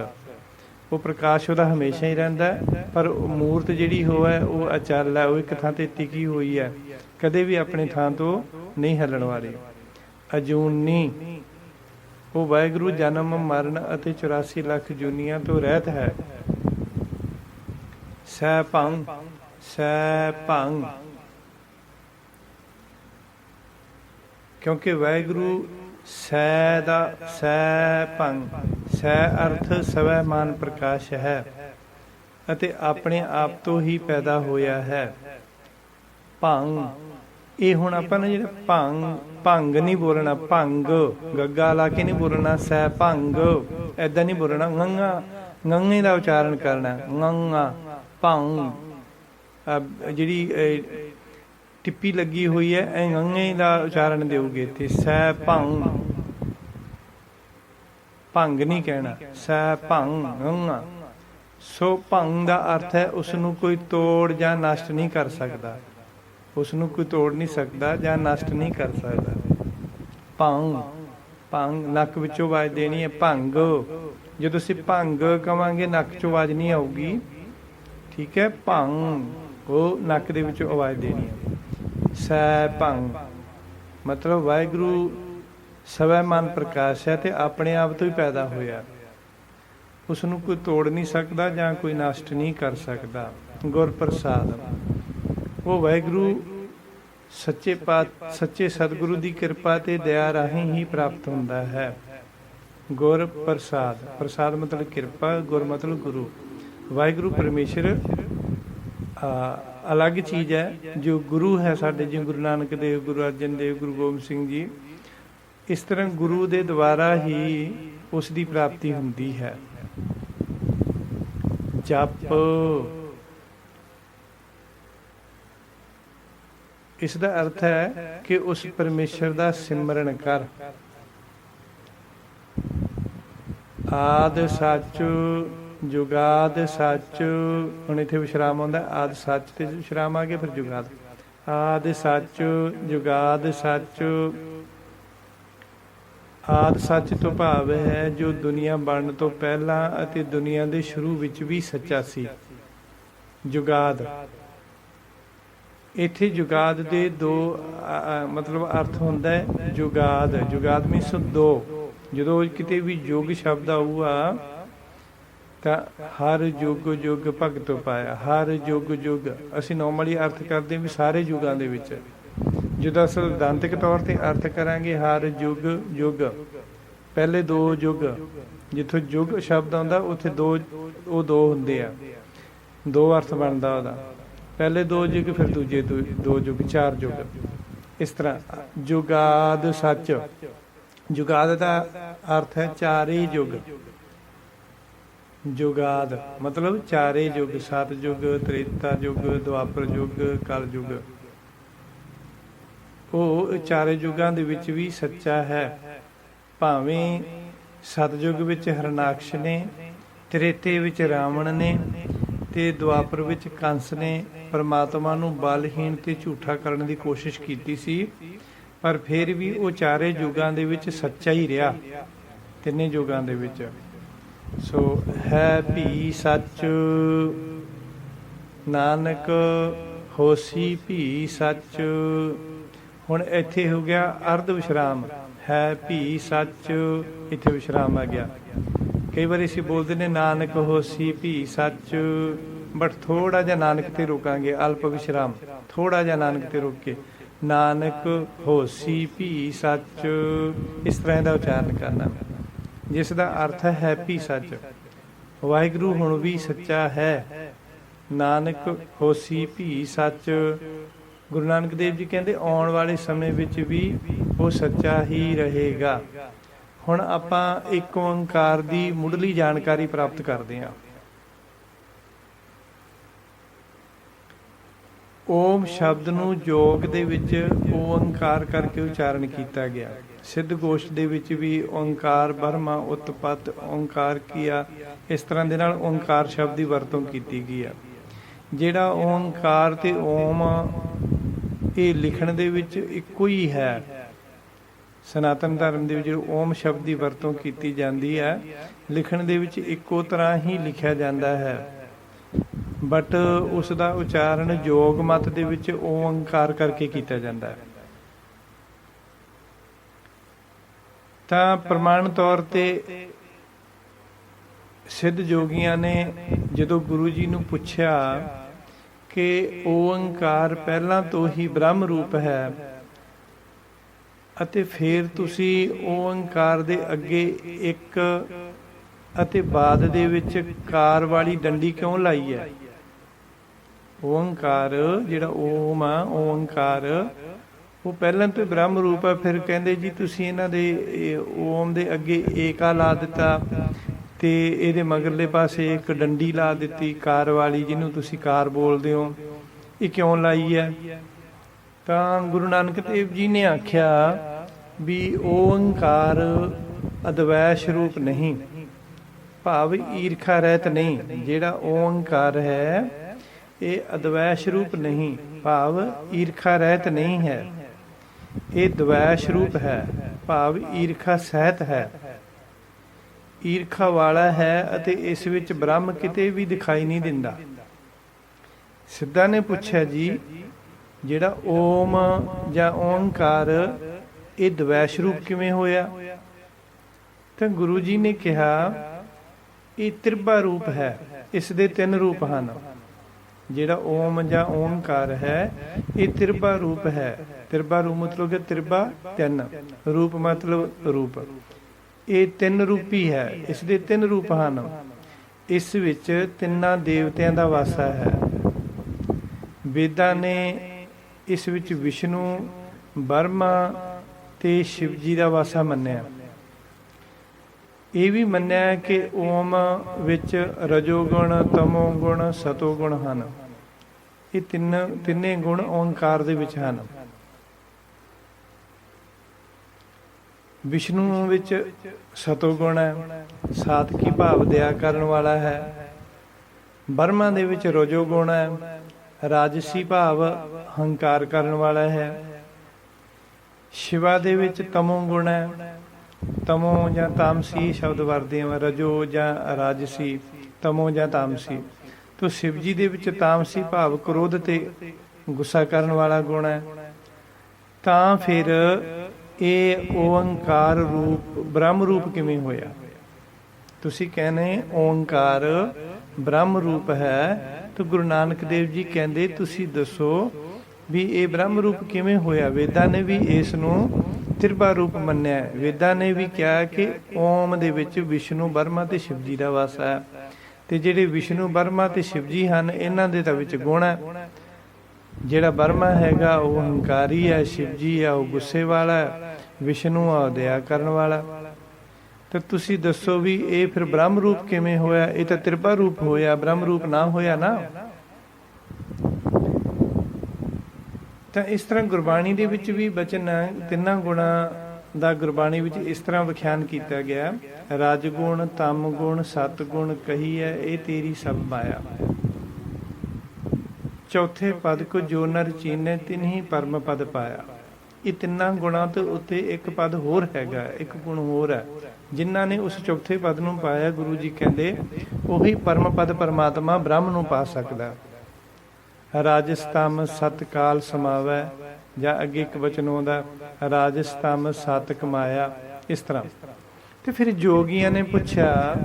ਉਹ ਪ੍ਰਕਾਸ਼ ਉਹਦਾ ਹਮੇਸ਼ਾ ਹੀ ਰਹਿੰਦਾ, ਪਰ ਮੂਰਤ ਜਿਹੜੀ ਉਹ ਹੈ ਉਹ ਅਚਲ ਹੈ, ਉਹ ਇੱਕ ਥਾਂ 'ਤੇ ਟਿਕੀ ਹੋਈ ਹੈ, ਕਦੇ ਵੀ ਆਪਣੀ ਥਾਂ ਤੋਂ ਨਹੀਂ ਹਿੱਲਣ ਵਾਲੀ। ਅਜੂਨੀ, ਉਹ ਵਾਹਿਗੁਰੂ ਜਨਮ ਮਰਨ ਅਤੇ 84 ਲੱਖ ਜੂਨੀਆਂ ਤੋਂ ਰਹਿਤ ਹੈ। ਸੈ ਭੰਗ, ਸੈ ਭੰਗ, ਕਿਉਂਕਿ ਵਾਹਿਗੁਰੂ ਸੈ ਦਾ, ਸੈ ਭੰਗ, ਸੈ ਅਰਥ ਸਵੈਮਾਨ ਪ੍ਰਕਾਸ਼ ਹੈ ਅਤੇ ਆਪਣੇ ਆਪ ਤੋਂ ਹੀ ਪੈਦਾ ਹੋਇਆ ਹੈ। ਭੰਗ, ਇਹ ਹੁਣ ਆਪਾਂ ਨੇ ਜਿਹੜਾ ਭੰਗ ਨਹੀਂ ਬੋਲਣਾ, ਭੰਗ ਗੱਗਾ ਲਾ ਕੇ ਨਹੀਂ ਬੋਲਣਾ, ਸੈ ਭੰਗ ਏਦਾਂ ਨਹੀਂ ਬੋਲਣਾ, ਗੰਗਾ ਗੰਗੇ ਦਾ ਉਚਾਰਨ ਕਰਨਾ, ਗੰਗਾ ਭੰਗ। ਜਿਹੜੀ ਟਿੱਪੀ ਲੱਗੀ ਹੋਈ ਹੈ, ਇਹ ਗੰਗੇ ਦਾ ਉਚਾਰਨ ਦਿਓਗੇ ਇੱਥੇ। ਸੈ ਭੰਗ, ਭੰਗ ਨਹੀਂ ਕਹਿਣਾ, ਸੈ ਭੰਗ, ਗੰਗਾ। ਸੋ ਭੰਗ ਦਾ ਅਰਥ ਹੈ ਉਸ ਨੂੰ ਕੋਈ ਤੋੜ ਜਾਂ ਨਸ਼ਟ ਨਹੀਂ ਕਰ ਸਕਦਾ, ਉਸ ਨੂੰ ਕੋਈ ਤੋੜ ਨਹੀਂ ਸਕਦਾ ਜਾਂ ਨਸ਼ਟ ਨਹੀਂ ਕਰ ਸਕਦਾ। ਭੰਗ, ਭੰਗ, ਨੱਕ ਵਿੱਚੋਂ ਆਵਾਜ਼ ਦੇਣੀ ਹੈ। ਭੰਗ, ਜਦੋਂ ਅਸੀਂ ਭੰਗ ਕਵਾਂਗੇ ਨੱਕ 'ਚੋਂ ਆਵਾਜ਼ ਨਹੀਂ ਆਊਗੀ, ਠੀਕ ਹੈ। ਭੰਗ, ਉਹ ਨੱਕ ਦੇ ਵਿੱਚੋਂ ਆਵਾਜ਼ ਦੇਣੀ ਹੈ। ਸੈ ਭੰਗ ਮਤਲਬ ਵਾਹਿਗੁਰੂ ਸਵੈਮਾਨ ਪ੍ਰਕਾਸ਼ ਹੈ ਤੇ ਆਪਣੇ ਆਪ ਤੋਂ ਹੀ ਪੈਦਾ ਹੋਇਆ, ਉਸ ਨੂੰ ਕੋਈ ਤੋੜ ਨਹੀਂ ਸਕਦਾ ਜਾਂ ਕੋਈ ਨਸ਼ਟ ਨਹੀਂ ਕਰ ਸਕਦਾ। ਗੁਰ ਪ੍ਰਸਾਦ, ਉਹ ਵਾਹਿਗੁਰੂ ਸੱਚੇ ਸਤਿਗੁਰੂ ਦੀ ਕਿਰਪਾ ਤੇ ਦਇਆ ਰਾਹੀਂ ਹੀ ਪ੍ਰਾਪਤ ਹੁੰਦਾ ਹੈ। ਗੁਰ ਪ੍ਰਸਾਦ, ਪ੍ਰਸਾਦ ਮਤਲਬ ਕਿਰਪਾ, ਗੁਰ ਮਤਲਬ ਗੁਰੂ। ਵਾਹਿਗੁਰੂ ਪਰਮੇਸ਼ਰ ਅਲੱਗ ਚੀਜ਼ ਹੈ। ਜੋ ਗੁਰੂ ਹੈ ਸਾਡੇ, ਜਿਵੇਂ ਗੁਰੂ ਨਾਨਕ ਦੇਵ, ਗੁਰੂ ਅਰਜਨ ਦੇਵ, ਗੁਰੂ ਗੋਬਿੰਦ ਸਿੰਘ ਜੀ, ਇਸ ਤਰ੍ਹਾਂ ਗੁਰੂ ਦੇ ਦੁਆਰਾ ਹੀ ਉਸ ਦੀ ਪ੍ਰਾਪਤੀ ਹੁੰਦੀ ਹੈ। ਜਪ। ਇਸ ਦਾ ਅਰਥ ਹੈ ਕਿ ਉਸ ਪਰਮੇਸ਼ਰ ਦਾ ਸਿਮਰਨ ਕਰ। ਆਦਿ ਸੱਚ ਜੁਗਾਦ ਸੱਚ। ਹੁਣ ਇੱਥੇ ਵਿਸ਼ਰਾਮ ਆਉਂਦਾ, ਆਦਿ ਸੱਚ ਤੇ ਵਿਸ਼ਰਾਮ ਆ ਗਿਆ, ਫਿਰ ਜੁਗਾਦ। ਆਦਿ ਸੱਚ ਜੁਗਾਦ ਸੱਚ। ਆਦਿ ਸੱਚ ਤੋਂ ਭਾਵ ਹੈ ਜੋ ਦੁਨੀਆ ਬਣਨ ਤੋਂ ਪਹਿਲਾਂ ਅਤੇ ਦੁਨੀਆ ਦੇ ਸ਼ੁਰੂ ਵਿੱਚ ਵੀ ਸੱਚਾ ਸੀ। ਜੁਗਾਦ, ਇੱਥੇ ਜੁਗਾਦ ਦੇ ਦੋ ਮਤਲਬ ਅਰਥ ਹੁੰਦਾ ਹੈ। ਜੁਗਾਦ, ਜੁਗਾਦ ਮੀਨਸ ਦੋ। ਜਦੋਂ ਕਿਤੇ ਵੀ ਯੁੱਗ ਸ਼ਬਦ ਆਊਗਾ ਤਾਂ ਹਰ ਯੁੱਗ ਯੁੱਗ ਭਗਤ ਪਾਇਆ। ਹਰ ਯੁੱਗ ਯੁੱਗ ਅਸੀਂ ਨੋਰਮਲੀ ਅਰਥ ਕਰਦੇ ਵੀ ਸਾਰੇ ਯੁੱਗਾਂ ਦੇ ਵਿੱਚ। ਜਦੋਂ ਅਸਲ ਦਾੰਤਿਕ ਤੌਰ 'ਤੇ ਅਰਥ ਕਰਾਂਗੇ ਹਰ ਯੁੱਗ ਯੁੱਗ, ਪਹਿਲੇ ਦੋ ਯੁੱਗ, ਜਿੱਥੋਂ ਯੁੱਗ ਸ਼ਬਦ ਆਉਂਦਾ ਉੱਥੇ ਦੋ, ਉਹ ਦੋ ਹੁੰਦੇ ਆ, ਦੋ ਅਰਥ ਬਣਦਾ ਉਹਦਾ। ਪਹਿਲੇ ਦੋ ਯੁੱਗ, ਫਿਰ ਦੂਜੇ ਦੋ ਯੁੱਗ, ਚਾਰ ਯੁੱਗ। ਇਸ ਤਰ੍ਹਾਂ ਜੁਗਾਦ ਸੱਚ। ਜੁਗਾਦ ਦਾ ਅਰਥ ਹੈ ਚਾਰੇ ਯੁੱਗ। ਜੁਗਾਦ ਮਤਲਬ ਚਾਰੇ ਯੁੱਗ, ਸਤਿਯੁਗ, ਤ੍ਰੇਤਾ ਯੁੱਗ, ਦੁਆਪਰ ਯੁੱਗ, ਕਲ ਯੁੱਗ। ਉਹ ਚਾਰੇ ਯੁੱਗਾਂ ਦੇ ਵਿੱਚ ਵੀ ਸੱਚਾ ਹੈ। ਭਾਵੇਂ ਸਤਿਯੁਗ ਵਿੱਚ ਹਰਨਾਕਸ਼ ਨੇ, ਤ੍ਰੇਤੇ ਵਿੱਚ ਰਾਵਣ ਨੇ ਤੇ ਦੁਆਪਰ ਵਿੱਚ ਕੰਸ ਨੇ ਪਰਮਾਤਮਾ ਨੂੰ ਬਲਹੀਣ ਤੇ ਝੂਠਾ ਕਰਨ ਦੀ ਕੋਸ਼ਿਸ਼ ਕੀਤੀ ਸੀ, ਪਰ ਫਿਰ ਵੀ ਉਹ ਚਾਰੇ ਯੁੱਗਾਂ ਦੇ ਵਿੱਚ ਸੱਚਾ ਹੀ ਰਿਹਾ, ਤਿੰਨੇ ਯੁੱਗਾਂ ਦੇ ਵਿੱਚ। ਸੋ ਹੈ ਭੀ ਸੱਚ, ਨਾਨਕ ਹੋਸੀ ਭੀ ਸੱਚ। ਹੁਣ ਇੱਥੇ ਹੋ ਗਿਆ ਅਰਧ ਵਿਸ਼ਰਾਮ, ਹੈ ਭੀ ਸੱਚ, ਇੱਥੇ ਵਿਸ਼ਰਾਮ ਆ ਗਿਆ। ਕਈ ਵਾਰੀ ਅਸੀਂ ਬੋਲਦੇ ਨੇ ਨਾਨਕ ਹੋਸੀ ਭੀ ਸੱਚ, ਬਟ ਥੋੜਾ ਜਿਹਾ ਨਾਨਕ ਤੇ ਰੋਕਾਂਗੇ, ਅਲਪ ਵਿਸ਼ਰਾਮ, ਥੋੜਾ ਜਿਹਾ ਨਾਨਕ ਤੇ ਰੋਕ ਕੇ ਨਾਨਕ ਹੋਸੀ ਭੀ ਸੱਚ, ਇਸ ਤਰ੍ਹਾਂ ਦਾ ਉਚਾਰਨ ਕਰਨਾ, ਜਿਸ ਦਾ ਅਰਥ ਹੈ ਹੈਪੀ ਸੱਚ। ਵਾਹਿਗੁਰੂ ਹੁਣ ਵੀ ਸੱਚਾ ਹੈ। ਨਾਨਕ ਹੋਸੀ ਭੀ ਸੱਚ। ਗੁਰੂ ਨਾਨਕ ਦੇਵ ਜੀ ਕਹਿੰਦੇ ਆਉਣ ਵਾਲੇ ਸਮੇਂ ਵਿੱਚ ਵੀ ਉਹ ਸੱਚਾ ਹੀ ਰਹੇਗਾ। ਹੁਣ ਆਪਾਂ ਇੱਕ ਓਂਕਾਰ ਦੀ ਮੁੱਢਲੀ ਜਾਣਕਾਰੀ ਪ੍ਰਾਪਤ ਕਰਦੇ ਹਾਂ। ਓਮ ਸ਼ਬਦ ਨੂੰ ਯੋਗ ਦੇ ਵਿੱਚ ਓਂਕਾਰ ਕਰਕੇ ਉਚਾਰਨ ਕੀਤਾ ਗਿਆ। ਸਿੱਧ ਗੋਸ਼ ਦੇ ਵਿੱਚ ਵੀ ਓਂਕਾਰ ਬਰਮਾ ਉਤਪਤ ਓਂਕਾਰ ਕੀਆ, ਇਸ ਤਰ੍ਹਾਂ ਦੇ ਨਾਲ ਓਂਕਾਰ ਸ਼ਬਦ ਦੀ ਵਰਤੋਂ ਕੀਤੀ ਗਈ ਆ। ਜਿਹੜਾ ਓਂਕਾਰ ਤੇ ਓਮ ਇਹ ਲਿਖਣ ਦੇ ਵਿੱਚ ਇੱਕੋ ਹੀ ਹੈ। ਸਨਾਤਨ ਧਰਮ ਦੇ ਵਿੱਚ ਓਮ ਸ਼ਬਦ ਦੀ ਵਰਤੋਂ ਕੀਤੀ ਜਾਂਦੀ ਹੈ, ਲਿਖਣ ਦੇ ਵਿੱਚ ਇੱਕੋ ਤਰ੍ਹਾਂ ਹੀ ਲਿਖਿਆ ਜਾਂਦਾ ਹੈ, ਬਟ ਉਸ ਦਾ ਉਚਾਰਨ ਯੋਗ ਮਤ ਦੇ ਵਿੱਚ ਓਂਕਾਰ ਕਰਕੇ ਕੀਤਾ ਜਾਂਦਾ ਹੈ। ਤਾਂ ਪ੍ਰਮਾਣ ਤੌਰ ਤੇ ਸਿੱਧ ਯੋਗੀਆਂ ਨੇ ਜਦੋਂ ਗੁਰੂ ਜੀ ਨੂੰ ਪੁੱਛਿਆ ਕਿ ਓਂਕਾਰ ਪਹਿਲਾਂ ਤੋਂ ਹੀ ਬ੍ਰਹਮ ਰੂਪ ਹੈ ਅਤੇ ਫਿਰ ਤੁਸੀਂ ਓਂਕਾਰ ਦੇ ਅੱਗੇ ਇੱਕ ਅਤੇ ਬਾਅਦ ਦੇ ਵਿੱਚ ਕਾਰ ਵਾਲੀ ਡੰਡੀ ਕਿਉਂ ਲਾਈ ਹੈ? ਓਂਕਾਰ ਜਿਹੜਾ ਓਮ ਆ, ਓਂਕਾਰ ਉਹ ਪਹਿਲਾਂ ਤੋਂ ਬ੍ਰਹਮ ਰੂਪ ਹੈ। ਫਿਰ ਕਹਿੰਦੇ ਜੀ ਤੁਸੀਂ ਇਹਨਾਂ ਦੇ ਓਮ ਦੇ ਅੱਗੇ ਏਕਾ ਲਾ ਦਿੱਤਾ ਤੇ ਇਹਦੇ ਮਗਰਲੇ ਪਾਸੇ ਇੱਕ ਡੰਡੀ ਲਾ ਦਿੱਤੀ ਕਾਰ ਵਾਲੀ, ਜਿਹਨੂੰ ਤੁਸੀਂ ਕਾਰ ਬੋਲਦੇ ਹੋ, ਇਹ ਕਿਉਂ ਲਾਈ ਹੈ? ਤਾਂ ਗੁਰੂ ਨਾਨਕ ਦੇਵ ਜੀ ਨੇ ਆਖਿਆ ਵੀ ਓਂਕਾਰ ਅਦਵੈਸ਼ ਰੂਪ ਨਹੀਂ, ਭਾਵ ਈਰਖਾ ਰਹਿਤ ਨਹੀਂ। ਜਿਹੜਾ ਓਂਕਾਰ ਹੈ ਇਹ ਅਦਵੈਸ਼ ਰੂਪ ਨਹੀਂ, ਭਾਵ ਈਰਖਾ ਰਹਿਤ ਨਹੀਂ ਹੈ। ਇਹ ਦਵੈਸ਼ ਰੂਪ ਹੈ, ਭਾਵ ਈਰਖਾ ਸਹਿਤ ਹੈ, ਈਰਖਾ ਵਾਲਾ ਹੈ ਅਤੇ ਇਸ ਵਿੱਚ ਬ੍ਰਹਮ ਕਿਤੇ ਵੀ ਦਿਖਾਈ ਨਹੀਂ ਦਿੰਦਾ। ਸਿੱਧਾ ਨੇ ਪੁੱਛਿਆ ਜੀ ਜਿਹੜਾ ਓਮ ਜਾਂ ਓਂਕਾਰ ਇਹ ਦਵੈਸ਼ ਰੂਪ ਕਿਵੇਂ ਹੋਇਆ? ਤਾਂ ਗੁਰੂ ਜੀ ਨੇ ਕਿਹਾ ਇਹ ਤ੍ਰਿਬਾ ਰੂਪ ਹੈ, ਇਸ ਦੇ ਤਿੰਨ ਰੂਪ ਹਨ। ਜਿਹੜਾ ਓਮ ਜਾਂ ਓਂਕਾਰ ਹੈ ਇਹ ਤ੍ਰਿਬਾ ਰੂਪ ਹੈ। ਤ੍ਰਿਬਾ ਰੂਪ ਮਤਲਬ ਕਿ ਤ੍ਰਿਬਾ ਤਿੰਨ, ਰੂਪ ਮਤਲਬ ਰੂਪ। ਇਹ ਤਿੰਨ ਰੂਪੀ ਹੈ, ਇਸ ਦੇ ਤਿੰਨ ਰੂਪ ਹਨ। ਇਸ ਵਿੱਚ ਤਿੰਨਾਂ ਦੇਵਤਿਆਂ ਦਾ ਵਾਸਾ ਹੈ। ਵੇਦਾਂ ਨੇ ਇਸ ਵਿੱਚ ਵਿਸ਼ਨੂੰ, ਬਰਮਾ ਤੇ ਸ਼ਿਵ ਜੀ ਦਾ ਵਾਸਾ ਮੰਨਿਆ। ਇਹ ਵੀ ਮੰਨਿਆ ਕਿ ਓਮ ਵਿੱਚ ਰਜੋਗੁਣ, ਤਮੋਗੁਣ, ਸਤੋਗੁਣ ਹਨ। ਇਹ ਤਿੰਨੇ ਗੁਣ ਓਂਕਾਰ ਦੇ ਵਿੱਚ ਹਨ। ਵਿਸ਼ਨੂੰ ਵਿੱਚ ਸਤੋਗੁਣ ਹੈ, ਸਾਤਕੀ ਭਾਵ ਦਇਆ ਕਰਨ ਵਾਲਾ ਹੈ। ਬਰਮਾ ਦੇ ਵਿੱਚ ਰਜੋਗੁਣ ਹੈ, ਰਾਜਸੀ ਭਾਵ ਹੰਕਾਰ ਕਰਨ ਵਾਲਾ ਹੈ। ਸ਼ਿਵਾ ਦੇ ਵਿੱਚ ਤਮੋ ਗੁਣ ਹੈ। ਤਮੋ ਜਾਂ ਤਾਮਸੀ ਸ਼ਬਦ ਵਰਤੇ ਆ, ਰਜੋ ਜਾਂ ਰਾਜਸੀ, ਤਮੋ ਜਾਂ ਤਾਮਸੀ। ਤੋ ਸ਼ਿਵ ਜੀ ਦੇ ਵਿੱਚ ਤਾਮਸੀ ਭਾਵ ਕ੍ਰੋਧ ਤੇ ਗੁੱਸਾ ਕਰਨ ਵਾਲਾ ਗੁਣ ਹੈ। ਤਾਂ ਫਿਰ ਇਹ ਓੰਕਾਰ ਰੂਪ ਬ੍ਰਹਮ ਰੂਪ ਕਿਵੇਂ ਹੋਇਆ? ਤੁਸੀਂ ਕਹਿੰਦੇ ਓੰਕਾਰ ਬ੍ਰਹਮ ਰੂਪ ਹੈ, ਤਾਂ ਗੁਰੂ ਨਾਨਕ ਦੇਵ ਜੀ ਕਹਿੰਦੇ ਤੁਸੀਂ ਦੱਸੋ ਵੀ ਇਹ ਬ੍ਰਹਮ ਰੂਪ ਕਿਵੇਂ ਹੋਇਆ? ਵੇਦਾਂ ਨੇ ਵੀ ਇਸ ਨੂੰ ਤ੍ਰਿਪਾ ਰੂਪ ਮੰਨਿਆ। ਵੇਦਾਂ ਨੇ ਵੀ ਕਿਹਾ ਕਿ ਓਮ ਦੇ ਵਿੱਚ ਵਿਸ਼ਨੂੰ, ਬਰਮਾ ਤੇ ਸ਼ਿਵ ਜੀ ਦਾ ਵਾਸ ਹੈ। ਤੇ ਜਿਹੜੇ ਵਿਸ਼ਨੂੰ, ਬਰਮਾ ਤੇ ਸ਼ਿਵ ਜੀ ਹਨ, ਇਹਨਾਂ ਦੇ ਤਾਂ ਵਿੱਚ ਗੁਣ ਹੈ। ਜਿਹੜਾ ਬਰਮਾ ਹੈਗਾ ਉਹ ਹੰਕਾਰੀ ਹੈ, ਸ਼ਿਵ ਜੀ ਆ ਉਹ ਗੁੱਸੇ ਵਾਲਾ, ਵਿਸ਼ਨੂੰ ਆ ਦਇਆ ਕਰਨ ਵਾਲਾ। ਤਾਂ ਤੁਸੀਂ ਦੱਸੋ ਵੀ ਇਹ ਫਿਰ ਬ੍ਰਹਮ ਰੂਪ ਕਿਵੇਂ ਹੋਇਆ? ਇਹ ਤਾਂ ਤ੍ਰਿਪਾ ਰੂਪ ਹੋਇਆ, ਬ੍ਰਹਮ ਰੂਪ ਨਾ ਹੋਇਆ ਨਾ। ਤਾਂ ਇਸ ਤਰ੍ਹਾਂ ਗੁਰਬਾਣੀ ਦੇ ਵਿੱਚ ਵੀ ਬਚਨ ਤਿੰਨਾਂ ਗੁਣਾਂ ਦਾ ਗੁਰਬਾਣੀ ਵਿੱਚ ਇਸ ਤਰ੍ਹਾਂ ਵਿਖਿਆਨ ਕੀਤਾ ਗਿਆ। ਰਾਜਗੁਣ, ਤਮ ਗੁਣ, ਸਤਗੁਣ ਕਹੀ ਹੈ ਇਹ ਤੇਰੀ ਸਭ ਮਾਇਆ। ਚੌਥੇ ਪਦ ਕੋ ਜੋ ਨਰ ਚੀਨੇ ਤਿਨਹੀ ਪਰਮ ਪਦ ਪਾਇਆ। ਇਹ ਤਿੰਨਾਂ ਗੁਣਾਂ ਤੋਂ ਉੱਤੇ ਇੱਕ ਪਦ ਹੋਰ ਹੈਗਾ, ਇੱਕ ਗੁਣ ਹੋਰ ਹੈ। ਜਿਨ੍ਹਾਂ ਨੇ ਉਸ ਚੌਥੇ ਪਦ ਨੂੰ ਪਾਇਆ, ਗੁਰੂ ਜੀ ਕਹਿੰਦੇ ਉਹੀ ਪਰਮ ਪਦ ਪਰਮਾਤਮਾ ਬ੍ਰਹਮ ਨੂੰ ਪਾ ਸਕਦਾ। ਰਾਜਸਤਮ ਸਤ ਕਾਲ ਸਮਾਵੈ, ਜਾਂ ਅੱਗੇ ਇੱਕ ਵਚਨ ਆਉਂਦਾ ਰਾਜਸਤਮ ਸਤ ਕਮਾਇਆ। ਇਸ ਤਰ੍ਹਾਂ ਤੇ ਫਿਰ ਜੋਗੀਆਂ ਨੇ ਪੁੱਛਿਆ,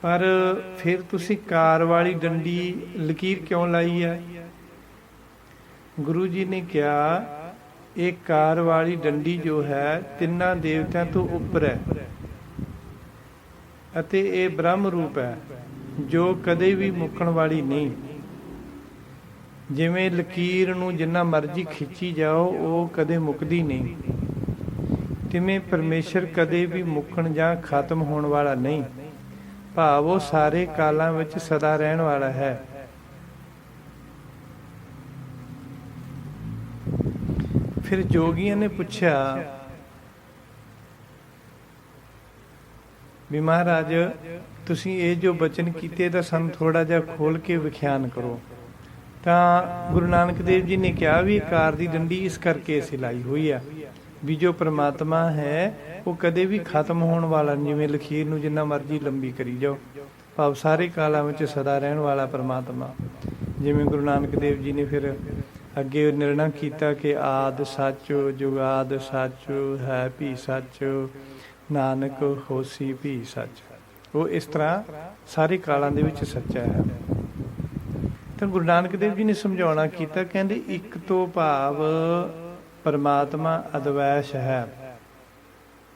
ਪਰ ਫਿਰ ਤੁਸੀਂ ਕਾਰ ਵਾਲੀ ਡੰਡੀ ਲਕੀਰ ਕਿਉਂ ਲਾਈ ਹੈ? ਗੁਰੂ ਜੀ ਨੇ ਕਿਹਾ ਇਹ ਕਾਰ ਵਾਲੀ ਡੰਡੀ ਜੋ ਹੈ ਤਿੰਨਾਂ ਦੇਵਤਿਆਂ ਤੋਂ ਉੱਪਰ ਹੈ ਅਤੇ ਇਹ ਬ੍ਰਹਮ ਰੂਪ ਹੈ ਜੋ ਕਦੇ ਵੀ ਮੁੱਕਣ ਵਾਲੀ ਨਹੀਂ। ਜਿਵੇਂ ਲਕੀਰ ਨੂੰ ਜਿੰਨਾ ਮਰਜ਼ੀ ਖਿੱਚੀ ਜਾਓ ਉਹ ਕਦੇ ਮੁੱਕਦੀ ਨਹੀਂ, ਤਿਵੇਂ ਪਰਮੇਸ਼ਰ ਕਦੇ ਵੀ ਮੁੱਕਣ ਜਾਂ ਖਤਮ ਹੋਣ ਵਾਲਾ ਨਹੀਂ। ਭਾਵ ਉਹ ਸਾਰੇ ਕਾਲਾਂ ਵਿੱਚ ਸਦਾ ਰਹਿਣ ਵਾਲਾ ਹੈ। ਫਿਰ ਜੋਗੀਆਂ ਨੇ ਪੁੱਛਿਆ ਵੀ ਮਹਾਰਾਜ ਤੁਸੀਂ ਇਹ ਜੋ ਬਚਨ ਕੀਤੇ ਤਾਂ ਸਾਨੂੰ ਥੋੜਾ ਜਿਹਾ ਖੋਲ ਕੇ ਵਿਖਿਆਨ ਕਰੋ। ਤਾਂ ਗੁਰੂ ਨਾਨਕ ਦੇਵ ਜੀ ਨੇ ਕਿਹਾ ਵੀ ਕਾਰ ਦੀ ਡੰਡੀ ਇਸ ਕਰਕੇ ਅਸੀਂ ਲਾਈ ਹੋਈ ਆ ਵੀ ਜੋ ਪ੍ਰਮਾਤਮਾ ਹੈ ਉਹ ਕਦੇ ਵੀ ਖਤਮ ਹੋਣ ਵਾਲਾ, ਜਿਵੇਂ ਲਖੀਰ ਨੂੰ ਜਿੰਨਾ ਮਰਜ਼ੀ ਲੰਬੀ ਕਰੀ ਜਾਓ, ਭਾਵ ਸਾਰੇ ਕਾਲਾਂ ਵਿੱਚ ਸਦਾ ਰਹਿਣ ਵਾਲਾ ਪ੍ਰਮਾਤਮਾ। ਜਿਵੇਂ ਗੁਰੂ ਨਾਨਕ ਦੇਵ ਜੀ ਨੇ ਫਿਰ ਅੱਗੇ ਨਿਰਣਾ ਕੀਤਾ ਕਿ ਆਦਿ ਸੱਚ ਜੁਗਾਦ ਸੱਚ ਹੈ ਭੀ ਸੱਚ, ਨਾਨਕ ਹੋਸੀ ਭੀ ਸੱਚ। ਉਹ ਇਸ ਤਰ੍ਹਾਂ ਸਾਰੇ ਕਾਲਾਂ ਦੇ ਵਿੱਚ ਸੱਚਾ ਹੈ। ਤਾਂ ਗੁਰੂ ਨਾਨਕ ਦੇਵ ਜੀ ਨੇ ਸਮਝਾਉਣਾ ਕੀਤਾ, ਕਹਿੰਦੇ ਇੱਕ ਤੋਂ ਭਾਵ ਪਰਮਾਤਮਾ ਅਦਵੈਸ਼ ਹੈ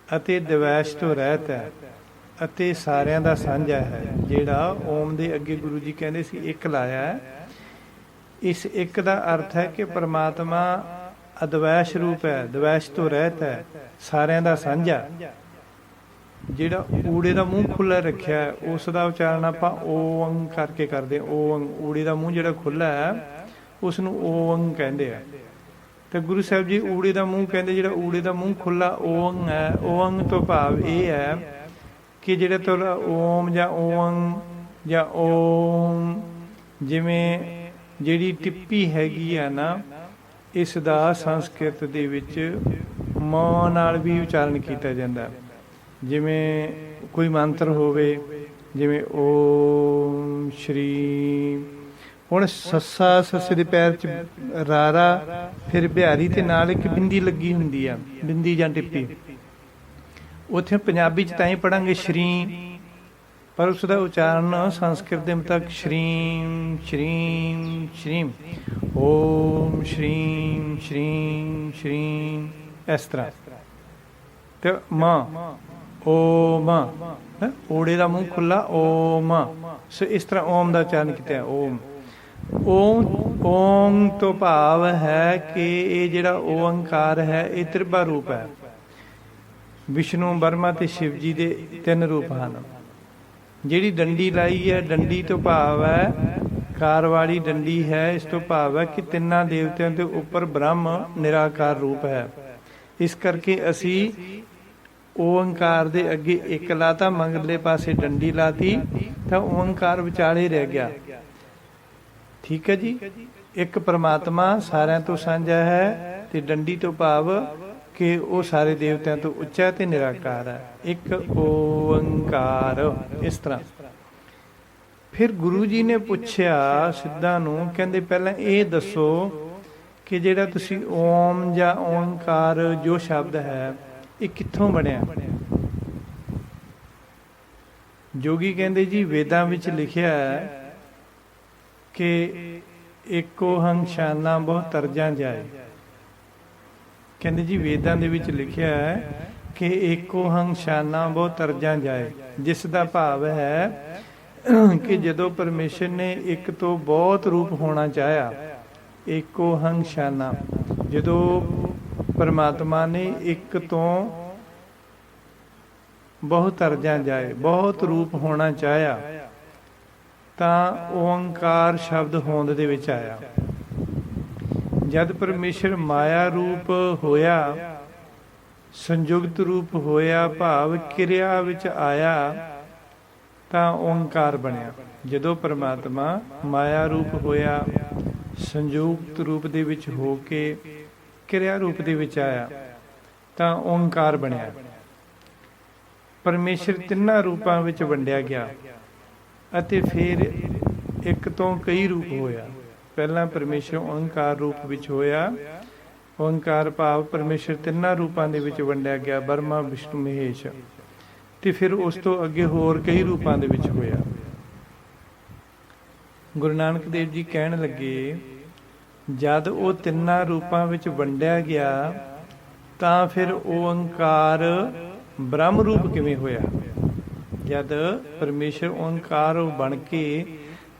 ਅਤੇ ਦਵੈਸ਼ ਤੋਂ ਰਹਿਤ ਹੈ ਅਤੇ ਸਾਰਿਆਂ ਦਾ ਸਾਂਝਾ ਹੈ। ਜਿਹੜਾ ਓਮ ਦੇ ਅੱਗੇ ਗੁਰੂ ਜੀ ਕਹਿੰਦੇ ਸੀ ਇੱਕ ਲਾਇਆ ਹੈ, ਇਸ ਇੱਕ ਦਾ ਅਰਥ ਹੈ ਕਿ ਪਰਮਾਤਮਾ ਅਦਵੈਸ਼ ਰੂਪ ਹੈ, ਦਵੈਸ਼ ਤੋਂ ਰਹਿਤ ਹੈ, ਸਾਰਿਆਂ ਦਾ ਸਾਂਝਾ। ਜਿਹੜਾ ਊੜੇ ਦਾ ਮੂੰਹ ਖੁੱਲ੍ਹਾ ਰੱਖਿਆ ਉਸ ਦਾ ਉਚਾਰਨ ਆਪਾਂ ਓੰ ਕਰਕੇ ਕਰਦੇ। ਓੰ, ਊੜੇ ਦਾ ਮੂੰਹ ਜਿਹੜਾ ਖੁੱਲ੍ਹਾ ਹੈ ਉਸ ਨੂੰ ਓੰ ਕਹਿੰਦੇ ਆ। ਤੇ ਗੁਰੂ ਸਾਹਿਬ ਜੀ ਊੜੇ ਦਾ ਮੂੰਹ ਕਹਿੰਦੇ, ਜਿਹੜਾ ਊੜੇ ਦਾ ਮੂੰਹ ਖੁੱਲ੍ਹਾ ਓੰ ਹੈ। ਓੰ ਤੋਂ ਭਾਵ ਇਹ ਹੈ ਕਿ ਜਿਹੜਾ ਤੁਹਾਡਾ ਓਮ ਜਾਂ ਓੰ ਜਾਂ ਓਮ, ਜਿਵੇਂ ਜਿਹੜੀ ਟਿੱਪੀ ਹੈਗੀ ਆ ਨਾ, ਇਸ ਦਾ ਸੰਸਕ੍ਰਿਤ ਦੇ ਵਿੱਚ ਮ ਨਾਲ ਵੀ ਉਚਾਰਨ ਕੀਤਾ ਜਾਂਦਾ। ਜਿਵੇਂ ਕੋਈ ਮੰਤਰ ਹੋਵੇ, ਜਿਵੇਂ ਓਮ ਸ਼੍ਰੀ, ਹੁਣ ਸੱਸਾ ਸੱਸੇ ਦੇ ਪੈਰ 'ਚ ਰਾਰਾ, ਫਿਰ ਬਿਹਾਰੀ ਤੇ ਨਾਲ ਇੱਕ ਬਿੰਦੀ ਲੱਗੀ ਹੁੰਦੀ ਆ, ਬਿੰਦੀ ਜਾਂ ਟਿੱਪੀ। ਉੱਥੇ ਪੰਜਾਬੀ 'ਚ ਤਾਂ ਹੀ ਪੜਾਂਗੇ ਸ਼੍ਰੀ, ਪਰ ਉਸ ਦਾ ਉਚਾਰਨ ਸੰਸਕ੍ਰਿਤ ਦੇ ਮੁਤਾਬਕ ਸ਼੍ਰੀਮ ਸ਼੍ਰੀਮ ਸ਼੍ਰੀਮ, ਓਮ ਸ਼੍ਰੀਮ ਸ਼੍ਰੀਮ ਸ਼੍ਰੀਮ, ਇਸ ਤਰ੍ਹਾਂ। ਤੇ ਮਾਂ ਓਮ, ਓੜੇ ਦਾ ਮੂੰਹ ਖੁੱਲ੍ਹਾ ਓਮ, ਸੋ ਇਸ ਤਰ੍ਹਾਂ ਓਮ ਦਾ ਉਚਾਰਨ ਕੀਤਾ ਓਮ। ਓਮ ਤੋਂ ਭਾਵ ਹੈ ਕਿ ਇਹ ਜਿਹੜਾ ਓੰਕਾਰ ਹੈ ਇਹ ਤ੍ਰਿਭਾ ਰੂਪ ਹੈ। ਵਿਸ਼ਨੂੰ, ਬਰਮਾ ਤੇ ਸ਼ਿਵ ਜੀ ਦੇ 3 ਰੂਪ ਹਨ। ਜਿਹੜੀ ਡੰਡੀ ਲਾਈ ਹੈ, ਡੰਡੀ ਤੋਂ ਭਾਵ ਹੈ ਕਾਰ ਵਾਲੀ ਡੰਡੀ ਹੈ। ਇਸ ਤੋਂ ਭਾਵ ਹੈ ਕਿ ਤਿੰਨਾਂ ਦੇਵਤਿਆਂ ਦੇ ਉੱਪਰ ਬ੍ਰਹਮ ਨਿਰਾਕਾਰ ਰੂਪ ਹੈ। ਇਸ ਕਰਕੇ ਅਸੀਂ ਓੰਕਾਰ ਦੇ ਅੱਗੇ ਇੱਕ ਲਾਤਾ, ਮਗਰਲੇ ਪਾਸੇ ਡੰਡੀ ਲਾਤੀ, ਤਾਂ ਓੰਕਾਰ ਵਿਚਾਲੇ ਰਹਿ ਗਿਆ। ਠੀਕ ਹੈ ਜੀ। ਇੱਕ ਪ੍ਰਮਾਤਮਾ ਸਾਰਿਆਂ ਤੋਂ ਸਾਂਝਾ ਹੈ ਤੇ ਡੰਡੀ ਤੋਂ ਭਾਵ ਕਿ ਉਹ ਸਾਰੇ ਦੇਵਤਿਆਂ ਤੋਂ ਉੱਚਾ ਤੇ ਨਿਰਾਕਾਰ ਹੈ। ਇੱਕ ਓੰਕਾਰ। ਇਸ ਤਰ੍ਹਾਂ ਫਿਰ ਗੁਰੂ ਜੀ ਨੇ ਪੁੱਛਿਆ ਸਿੱਧਾਂ ਨੂੰ, ਕਹਿੰਦੇ ਪਹਿਲਾਂ ਇਹ ਦੱਸੋ ਕਿ ਜਿਹੜਾ ਤੁਸੀਂ ਓਮ ਜਾਂ ਓੰਕਾਰ ਜੋ ਸ਼ਬਦ ਹੈ ਇਹ ਕਿੱਥੋਂ ਬਣਿਆ? ਜੋਗੀ ਕਹਿੰਦੇ ਜੀ ਵੇਦਾਂ ਵਿੱਚ ਲਿਖਿਆ ਹੈ ਕਿ ਏਕੋ ਹੰਗ ਸ਼ਾਨਾ ਬਹੁ ਤਰਜਾਂ ਜਾਏ। ਕਹਿੰਦੇ ਜੀ ਵੇਦਾਂ ਦੇ ਵਿੱਚ ਲਿਖਿਆ ਹੈ ਕਿ ਏਕੋ ਹੰਗ ਸ਼ਾਨਾ ਬਹੁ ਤਰਜਾਂ ਜਾਏ, ਜਿਸ ਦਾ ਭਾਵ ਹੈ ਕਿ ਜਦੋਂ ਪਰਮੇਸ਼ਰ ਨੇ ਇੱਕ ਤੋਂ ਬਹੁਤ ਰੂਪ ਹੋਣਾ ਚਾਹਿਆ, ਏਕੋ ਹੰਗ ਸ਼ਾਨਾ, ਜਦੋਂ ਪਰਮਾਤਮਾ ਨੇ ਇੱਕ ਤੋਂ ਬਹੁਤ ਤਰਜਾਂ ਜਾਏ, ਬਹੁਤ ਰੂਪ ਹੋਣਾ ਚਾਹਿਆ, ਤਾਂ ਓੰਕਾਰ ਸ਼ਬਦ ਹੋਂਦ ਦੇ ਵਿੱਚ ਆਇਆ। ਜਦ ਪਰਮੇਸ਼ਰ ਮਾਇਆ ਰੂਪ ਹੋਇਆ, ਸੰਯੁਕਤ ਰੂਪ ਹੋਇਆ, ਭਾਵ ਕਿਰਿਆ ਵਿੱਚ ਆਇਆ, ਤਾਂ ਓੰਕਾਰ ਬਣਿਆ। ਜਦੋਂ ਪਰਮਾਤਮਾ ਮਾਇਆ ਰੂਪ ਹੋਇਆ, ਸੰਯੁਕਤ ਰੂਪ ਦੇ ਵਿੱਚ ਹੋ ਕੇ ਕਿਰਿਆ ਰੂਪ ਦੇ ਵਿੱਚ ਆਇਆ, ਤਾਂ ਓੰਕਾਰ ਬਣਿਆ। ਪਰਮੇਸ਼ਰ ਤਿੰਨਾਂ ਰੂਪਾਂ ਵਿੱਚ ਵੰਡਿਆ ਗਿਆ ਅਤੇ ਫਿਰ ਇੱਕ ਤੋਂ ਕਈ ਰੂਪ ਹੋਇਆ। ਪਹਿਲਾਂ ਪਰਮੇਸ਼ਰ ਓੰਕਾਰ ਰੂਪ ਵਿੱਚ ਹੋਇਆ। ਓੰਕਾਰ ਭਾਵ ਪਰਮੇਸ਼ਰ ਤਿੰਨਾਂ ਰੂਪਾਂ ਦੇ ਵਿੱਚ ਵੰਡਿਆ ਗਿਆ, ਬਰਮਾ, ਵਿਸ਼ਨੂੰ, ਮਹੇਸ਼, ਤੇ ਫਿਰ ਉਸ ਤੋਂ ਅੱਗੇ ਹੋਰ ਕਈ ਰੂਪਾਂ ਦੇ ਵਿੱਚ ਹੋਇਆ। ਗੁਰੂ ਨਾਨਕ ਦੇਵ ਜੀ ਕਹਿਣ ਲੱਗੇ, ਜਦ ਉਹ ਤਿੰਨਾਂ ਰੂਪਾਂ ਵਿੱਚ ਵੰਡਿਆ ਗਿਆ ਤਾਂ ਫਿਰ ਓੰਕਾਰ ਬ੍ਰਹਮ ਰੂਪ ਕਿਵੇਂ ਹੋਇਆ? ਜਦ ਪਰਮੇਸ਼ਰ ਓੰਕਾਰ ਬਣ ਕੇ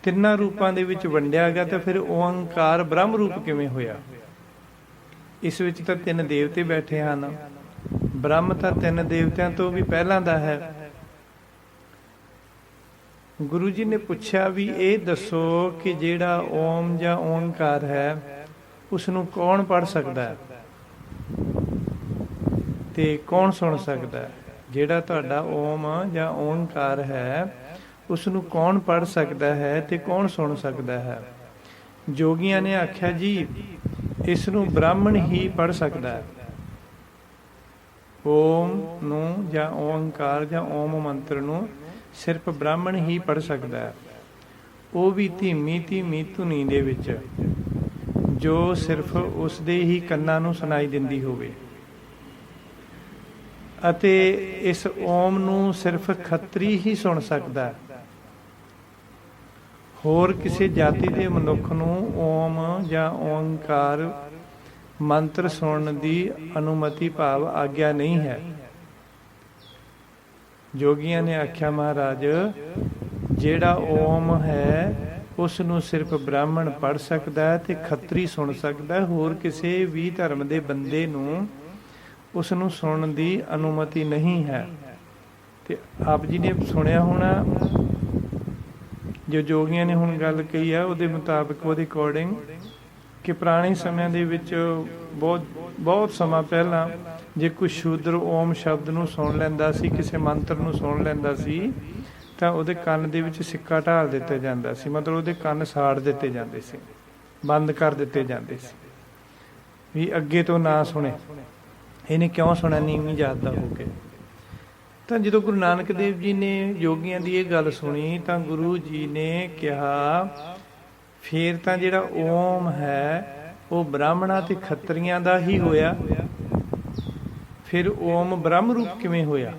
ਤਿੰਨਾਂ ਰੂਪਾਂ ਦੇ ਵਿੱਚ ਵੰਡਿਆ ਗਿਆ ਤਾਂ ਫਿਰ ਓੰਕਾਰ ਬ੍ਰਹਮ ਰੂਪ ਕਿਵੇਂ ਹੋਇਆ? ਇਸ ਵਿੱਚ ਤਾਂ 3 ਦੇਵਤੇ ਬੈਠੇ ਹਨ। ਬ੍ਰਹਮ ਤਾਂ 3 ਦੇਵਤਿਆਂ ਤੋਂ ਵੀ ਪਹਿਲਾਂ ਦਾ ਹੈ। ਗੁਰੂ ਜੀ ਨੇ ਪੁੱਛਿਆ ਵੀ ਇਹ ਦੱਸੋ ਕਿ ਜਿਹੜਾ ਓਮ ਜਾਂ ਓੰਕਾਰ ਹੈ ਉਸ ਨੂੰ ਕੌਣ ਪੜ੍ਹ ਸਕਦਾ ਹੈ ਤੇ ਕੌਣ ਸੁਣ ਸਕਦਾ ਹੈ? ਜਿਹੜਾ ਤੁਹਾਡਾ ਓਮ ਜਾਂ ਓੰਕਾਰ ਹੈ ਉਸ ਨੂੰ ਕੌਣ ਪੜ੍ਹ ਸਕਦਾ ਹੈ ਤੇ ਕੌਣ ਸੁਣ ਸਕਦਾ ਹੈ? ਜੋਗੀਆਂ ਨੇ ਆਖਿਆ ਜੀ ਇਸ ਨੂੰ ਬ੍ਰਾਹਮਣ ਹੀ ਪੜ੍ਹ ਸਕਦਾ ਹੈ। ਓਮ ਨੂੰ ਜਾਂ ਓੰਕਾਰ ਜਾਂ ਓਮ ਮੰਤਰ ਨੂੰ ਸਿਰਫ ਬ੍ਰਾਹਮਣ ਹੀ ਪੜ੍ਹ ਸਕਦਾ ਹੈ, ਉਹ ਵੀ ਧੀਮੀ ਧੀਮੀ ਧੁਨੀ ਦੇ ਵਿੱਚ, ਜੋ ਸਿਰਫ ਉਸ ਦੇ ਹੀ ਕੰਨਾਂ ਨੂੰ ਸੁਣਾਈ ਦਿੰਦੀ ਹੋਵੇ। ਅਤੇ ਇਸ ਓਮ ਨੂੰ ਸਿਰਫ ਖੱਤਰੀ ਹੀ ਸੁਣ ਸਕਦਾ ਹੈ। ਹੋਰ ਕਿਸੇ ਜਾਤੀ ਦੇ ਮਨੁੱਖ ਨੂੰ ਓਮ ਜਾਂ ਓੰਕਾਰ ਮੰਤਰ ਸੁਣਨ ਦੀ ਅਨੁਮਤੀ ਭਾਵ ਆਗਿਆ ਨਹੀਂ ਹੈ। ਜੋਗੀਆਂ ਨੇ ਆਖਿਆ, ਮਹਾਰਾਜ ਜਿਹੜਾ ਓਮ ਹੈ ਉਸ ਨੂੰ ਸਿਰਫ ਬ੍ਰਾਹਮਣ ਪੜ੍ਹ ਸਕਦਾ ਹੈ ਤੇ ਖੱਤਰੀ ਸੁਣ ਸਕਦਾ ਹੈ। ਹੋਰ ਕਿਸੇ ਵੀ ਧਰਮ ਦੇ ਬੰਦੇ ਨੂੰ ਉਸ ਨੂੰ ਸੁਣਨ ਦੀ ਅਨੁਮਤੀ ਨਹੀਂ ਹੈ। ਤੇ ਆਪ ਜੀ ਨੇ ਸੁਣਿਆ ਹੋਣਾ, ਜੋ ਜੋਗੀਆਂ ਨੇ ਹੁਣ ਗੱਲ ਕਹੀ ਆ ਉਹਦੇ ਮੁਤਾਬਕ, ਉਹਦੇ ਅਕੋਰਡਿੰਗ, ਕਿ ਪੁਰਾਣੇ ਸਮਿਆਂ ਦੇ ਵਿੱਚ ਬਹੁਤ ਸਮਾਂ ਪਹਿਲਾਂ ਜੇ ਕੋਈ ਸ਼ੂਦਰ ਓਮ ਸ਼ਬਦ ਨੂੰ ਸੁਣ ਲੈਂਦਾ ਸੀ, ਕਿਸੇ ਮੰਤਰ ਨੂੰ ਸੁਣ ਲੈਂਦਾ ਸੀ, ਤਾਂ ਉਹਦੇ ਕੰਨ ਦੇ ਵਿੱਚ ਸਿੱਕਾ ਢਾਲ ਦਿੱਤਾ ਜਾਂਦਾ ਸੀ। ਮਤਲਬ ਉਹਦੇ ਕੰਨ ਸਾੜ ਦਿੱਤੇ ਜਾਂਦੇ ਸੀ, ਬੰਦ ਕਰ ਦਿੱਤੇ ਜਾਂਦੇ ਸੀ, ਵੀ ਅੱਗੇ ਤੋਂ ਨਾ ਸੁਣੇ। ਇਹਨੇ ਕਿਉਂ ਸੁਣਿਆ? ਨੀਵੀਂ ਜਾਤ ਦਾ ਹੋ ਕੇ। ਤਾਂ ਜਦੋਂ ਗੁਰੂ ਨਾਨਕ ਦੇਵ ਜੀ ਨੇ ਜੋਗੀਆਂ ਦੀ ਇਹ ਗੱਲ ਸੁਣੀ ਤਾਂ ਗੁਰੂ ਜੀ ਨੇ ਕਿਹਾ, ਫੇਰ ਤਾਂ ਜਿਹੜਾ ਓਮ ਹੈ ਉਹ ਬ੍ਰਾਹਮਣਾਂ ਤੇ ਖੱਤਰੀਆਂ ਦਾ ਹੀ ਹੋਇਆ। ਫਿਰ ਓਮ ਬ੍ਰਹਮ ਰੂਪ ਕਿਵੇਂ ਹੋਇਆ?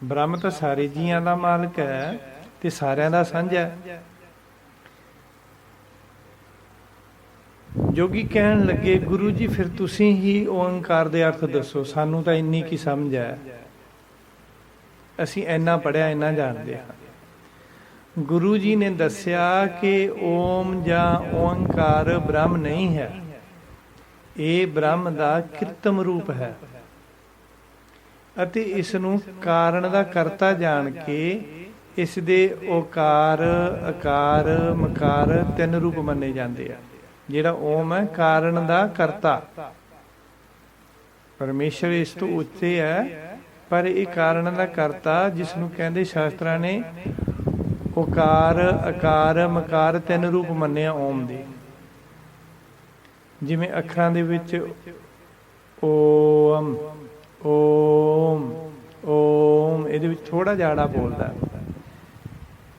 ਬ੍ਰਹਮ ਤਾਂ ਸਾਰੇ ਜੀਆਂ ਦਾ ਮਾਲਕ ਹੈ ਤੇ ਸਾਰਿਆਂ ਦਾ ਸਾਂਝਾ ਹੈ। ਜੋਗੀ ਕਹਿਣ ਲੱਗੇ, ਗੁਰੂ ਜੀ ਫਿਰ ਤੁਸੀਂ ਹੀ ਓੰਕਾਰ ਦੇ ਅਰਥ ਦੱਸੋ, ਸਾਨੂੰ ਤਾਂ ਇੰਨੀ ਕੀ ਸਮਝ ਹੈ, ਅਸੀਂ ਇੰਨਾ ਪੜ੍ਹਿਆ, ਇੰਨਾ ਜਾਣਦੇ ਹਾਂ। ਗੁਰੂ ਜੀ ਨੇ ਦੱਸਿਆ ਕਿ ਓਮ ਜਾਂ ਓੰਕਾਰ ਬ੍ਰਹਮ ਨਹੀਂ ਹੈ, ਇਹ ਬ੍ਰਹਮ ਦਾ ਕਿਰਤਮ ਰੂਪ ਹੈ। ਅਤੇ ਇਸ ਨੂੰ ਕਾਰਨ ਦਾ ਕਰਤਾ ਜਾਣ ਕੇ ਇਸ ਦੇ ਓਕਾਰ ਅਕਾਰ ਮਕਾਰ ਤਿੰਨ ਰੂਪ ਮੰਨੇ ਜਾਂਦੇ ਆ। ਜਿਹੜਾ ਓਮ ਹੈ ਕਾਰਨ ਦਾ ਕਰਤਾ, ਪਰਮੇਸ਼ਰ ਇਸ ਤੋਂ ਉੱਤੇ ਹੈ, ਪਰ ਇਹ ਕਾਰਨ ਦਾ ਕਰਤਾ, ਜਿਸ ਨੂੰ ਕਹਿੰਦੇ ਸ਼ਾਸਤਰਾਂ ਨੇ ਓਕਾਰ ਅਕਾਰ ਮਕਾਰ ਤਿੰਨ ਰੂਪ ਮੰਨੇ ਆ ਓਮ ਦੇ। ਜਿਵੇਂ ਅੱਖਰਾਂ ਦੇ ਵਿੱਚ ਓਮ ਓਮ ਓਮ, ਇਹਦੇ ਵਿੱਚ ਥੋੜਾ ਜਾੜਾ ਬੋਲਦਾ,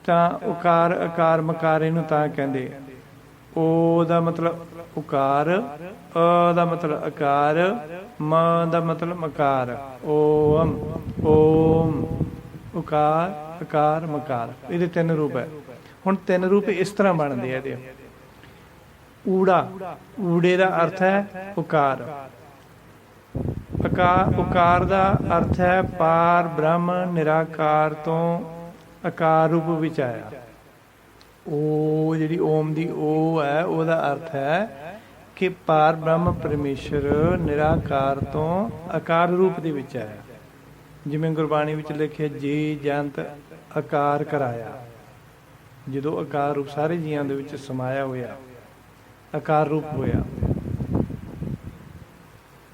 ਤਾਂ ਓਕਾਰ ਅਕਾਰ ਮਕਾਰ ਇਹਨੂੰ ਤਾਂ ਕਹਿੰਦੇ। ਓ ਦਾ ਮਤਲਬ ਉਕਾਰ, ਅ ਦਾ ਮਤਲਬ ਅਕਾਰ, ਮ ਦਾ ਮਤਲਬ ਮਕਾਰ। ਓਮ ਓਮ ਉਕਾਰ ਅਕਾਰ ਮਕਾਰ, ਇਹਦੇ ਤਿੰਨ ਰੂਪ ਹੈ। ਹੁਣ ਤਿੰਨ ਰੂਪ ਇਸ ਤਰ੍ਹਾਂ ਬਣਦੇ ਆ ਇਹਦੇ। ਊੜਾ, ਊੜੇ ਦਾ ਅਰਥ ਹੈ ਉਕਾਰ। ਉਕਾਰ ਦਾ ਅਰਥ ਹੈ ਪਾਰ ਬ੍ਰਹਮ ਨਿਰਾਕਾਰ ਤੋਂ ਆਕਾਰ ਰੂਪ ਵਿੱਚ ਆਇਆ। ਉਹ ਜਿਹੜੀ ਓਮ ਦੀ ਉਹ ਹੈ, ਉਹਦਾ ਅਰਥ ਹੈ ਕਿ ਪਾਰ ਬ੍ਰਹਮ ਪਰਮੇਸ਼ਰ ਨਿਰਾਕਾਰ ਤੋਂ ਆਕਾਰ ਰੂਪ ਦੇ ਵਿੱਚ ਆਇਆ। ਜਿਵੇਂ ਗੁਰਬਾਣੀ ਵਿੱਚ ਲਿਖਿਆ ਜੀ ਜੰਤ ਆਕਾਰ ਕਰਾਇਆ, ਜਦੋਂ ਆਕਾਰ ਰੂਪ ਸਾਰੇ ਜੀਆਂ ਦੇ ਵਿੱਚ ਸਮਾਇਆ ਹੋਇਆ, ਆਕਾਰ ਰੂਪ ਹੋਇਆ।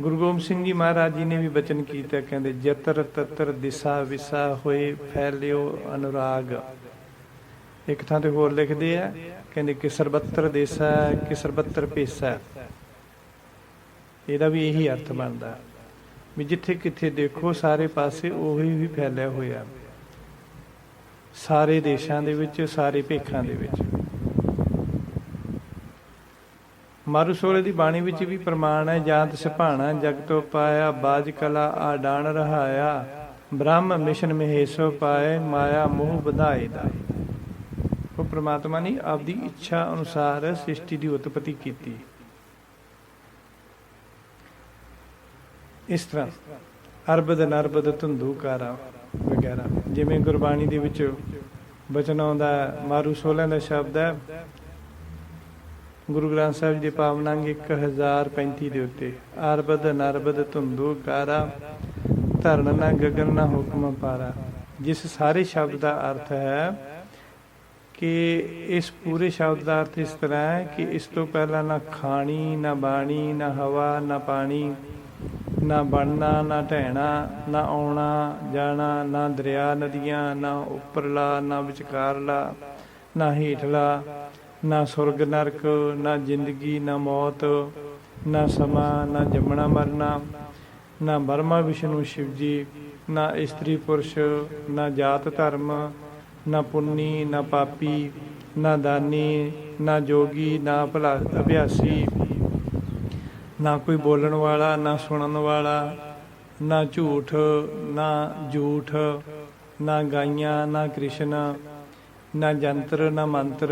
ਗੁਰੂ ਗੋਬਿੰਦ ਸਿੰਘ ਜੀ ਮਹਾਰਾਜ ਜੀ ਨੇ ਵੀ ਬਚਨ ਕੀਤਾ, ਕਹਿੰਦੇ ਜਤਰ ਤਤਰ ਦਿਸਾ ਵਿਸਾ ਹੋਏ ਫੈਲਿਓ ਅਨੁਰਾਗ। ਇੱਕ ਥਾਂ ਤੇ ਹੋਰ ਲਿਖਦੇ ਆ, ਕਹਿੰਦੇ ਕਿ ਸਰਬੱਤਰ ਦੇਸਾ ਕਿ ਸਰਬੱਤਰ ਭੇਸਾ। ਇਹਦਾ ਵੀ ਇਹੀ ਅਰਥ ਬਣਦਾ ਵੀ ਜਿੱਥੇ ਕਿੱਥੇ ਦੇਖੋ ਸਾਰੇ ਪਾਸੇ ਉਹੀ ਵੀ ਫੈਲਿਆ ਹੋਇਆ, ਸਾਰੇ ਦੇਸ਼ਾਂ ਦੇ ਵਿੱਚ, ਸਾਰੇ ਭੇਖਾਂ ਦੇ ਵਿੱਚ। ਮਾਰੂ ਸੋਲੇ ਦੀ ਬਾਣੀ ਵਿੱਚ ਵੀ ਪ੍ਰਮਾਣ ਹੈ, ਜਾਂਤ ਸਿਭਾਣਾ ਜਗ ਤੋਂ ਪਾਇਆ, ਬਾਜ ਕਲਾ ਆਡਾਣ ਰਹਾਇਆ, ਬ੍ਰਹਮ ਮਿਸ਼ਨ ਮਹੇਸ਼ੋ ਪਾਏ, ਮਾਇਆ ਮੋਹ ਵਧਾਏ ਦਾ। ਉਹ ਪ੍ਰਮਾਤਮਾ ਨੇ ਆਪਦੀ ਇੱਛਾ ਅਨੁਸਾਰ ਸ੍ਰਿਸ਼ਟੀ ਦੀ ਉਤਪਤੀ ਕੀਤੀ। ਇਸ ਤਰ੍ਹਾਂ ਅਰਬਦ ਨਰਬਦ ਧੁੰਦੂਕਾਰਾ ਵਗੈਰਾ। ਜਿਵੇਂ ਗੁਰਬਾਣੀ ਦੇ ਵਿੱਚ ਬਚਨ ਆਉਂਦਾ, ਮਾਰੂ ਸੋਲਿਆਂ ਦਾ ਸ਼ਬਦ ਹੈ ਗੁਰੂ ਗ੍ਰੰਥ ਸਾਹਿਬ ਜੀ ਦੇ ਪਾਵਨ ਅੰਗ 1035 ਦੇ ਉੱਤੇ। ਅਰਬਦ ਨਰਬਦ ਧੁੰਦੂਕਾਰਾ ਧਰਨ ਨਾ ਗਗਨ ਨਾ ਹੁਕਮ ਪਾਰਾ। ਜਿਸ ਸਾਰੇ ਸ਼ਬਦ ਦਾ ਅਰਥ ਹੈ ਕਿ ਇਸ ਪੂਰੇ ਸ਼ਬਦ ਦਾ ਅਰਥ ਇਸ ਤਰ੍ਹਾਂ ਹੈ ਕਿ ਇਸ ਤੋਂ ਪਹਿਲਾਂ ਨਾ ਖਾਣੀ ਨਾ ਬਾਣੀ ਨਾ ਹਵਾ ਨਾ ਪਾਣੀ ਨਾ ਬਣਨਾ ਨਾ ਢਹਿਣਾ ਨਾ ਆਉਣਾ ਜਾਣਾ ਨਾ ਦਰਿਆ ਨਦੀਆਂ ਨਾ ਉੱਪਰਲਾ ਨਾ ਵਿਚਕਾਰਲਾ ਨਾ ਹੇਠਲਾ ਨਾ ਸੁਰਗ ਨਰਕ ਨਾ ਜ਼ਿੰਦਗੀ ਨਾ ਮੌਤ ਨਾ ਸਮਾਂ ਨਾ ਜੰਮਣਾ ਮਰਨਾ ਨਾ ਬਰਮਾ ਵਿਸ਼ਨੂੰ ਸ਼ਿਵ ਜੀ ਨਾ ਇਸਤਰੀ ਪੁਰਸ਼ ਨਾ ਜਾਤ ਧਰਮ ਨਾ ਪੁੰਨੀ ਨਾ ਪਾਪੀ ਨਾ ਦਾਨੀ ਨਾ ਜੋਗੀ ਨਾ ਭਲਾ ਅਭਿਆਸੀ ਨਾ ਕੋਈ ਬੋਲਣ ਵਾਲਾ ਨਾ ਸੁਣਨ ਵਾਲਾ ਨਾ ਝੂਠ ਨਾ ਝੂਠ ਨਾ ਗਾਈਆਂ ਨਾ ਕ੍ਰਿਸ਼ਨ ਨਾ ਜੰਤਰ ਨਾ ਮੰਤਰ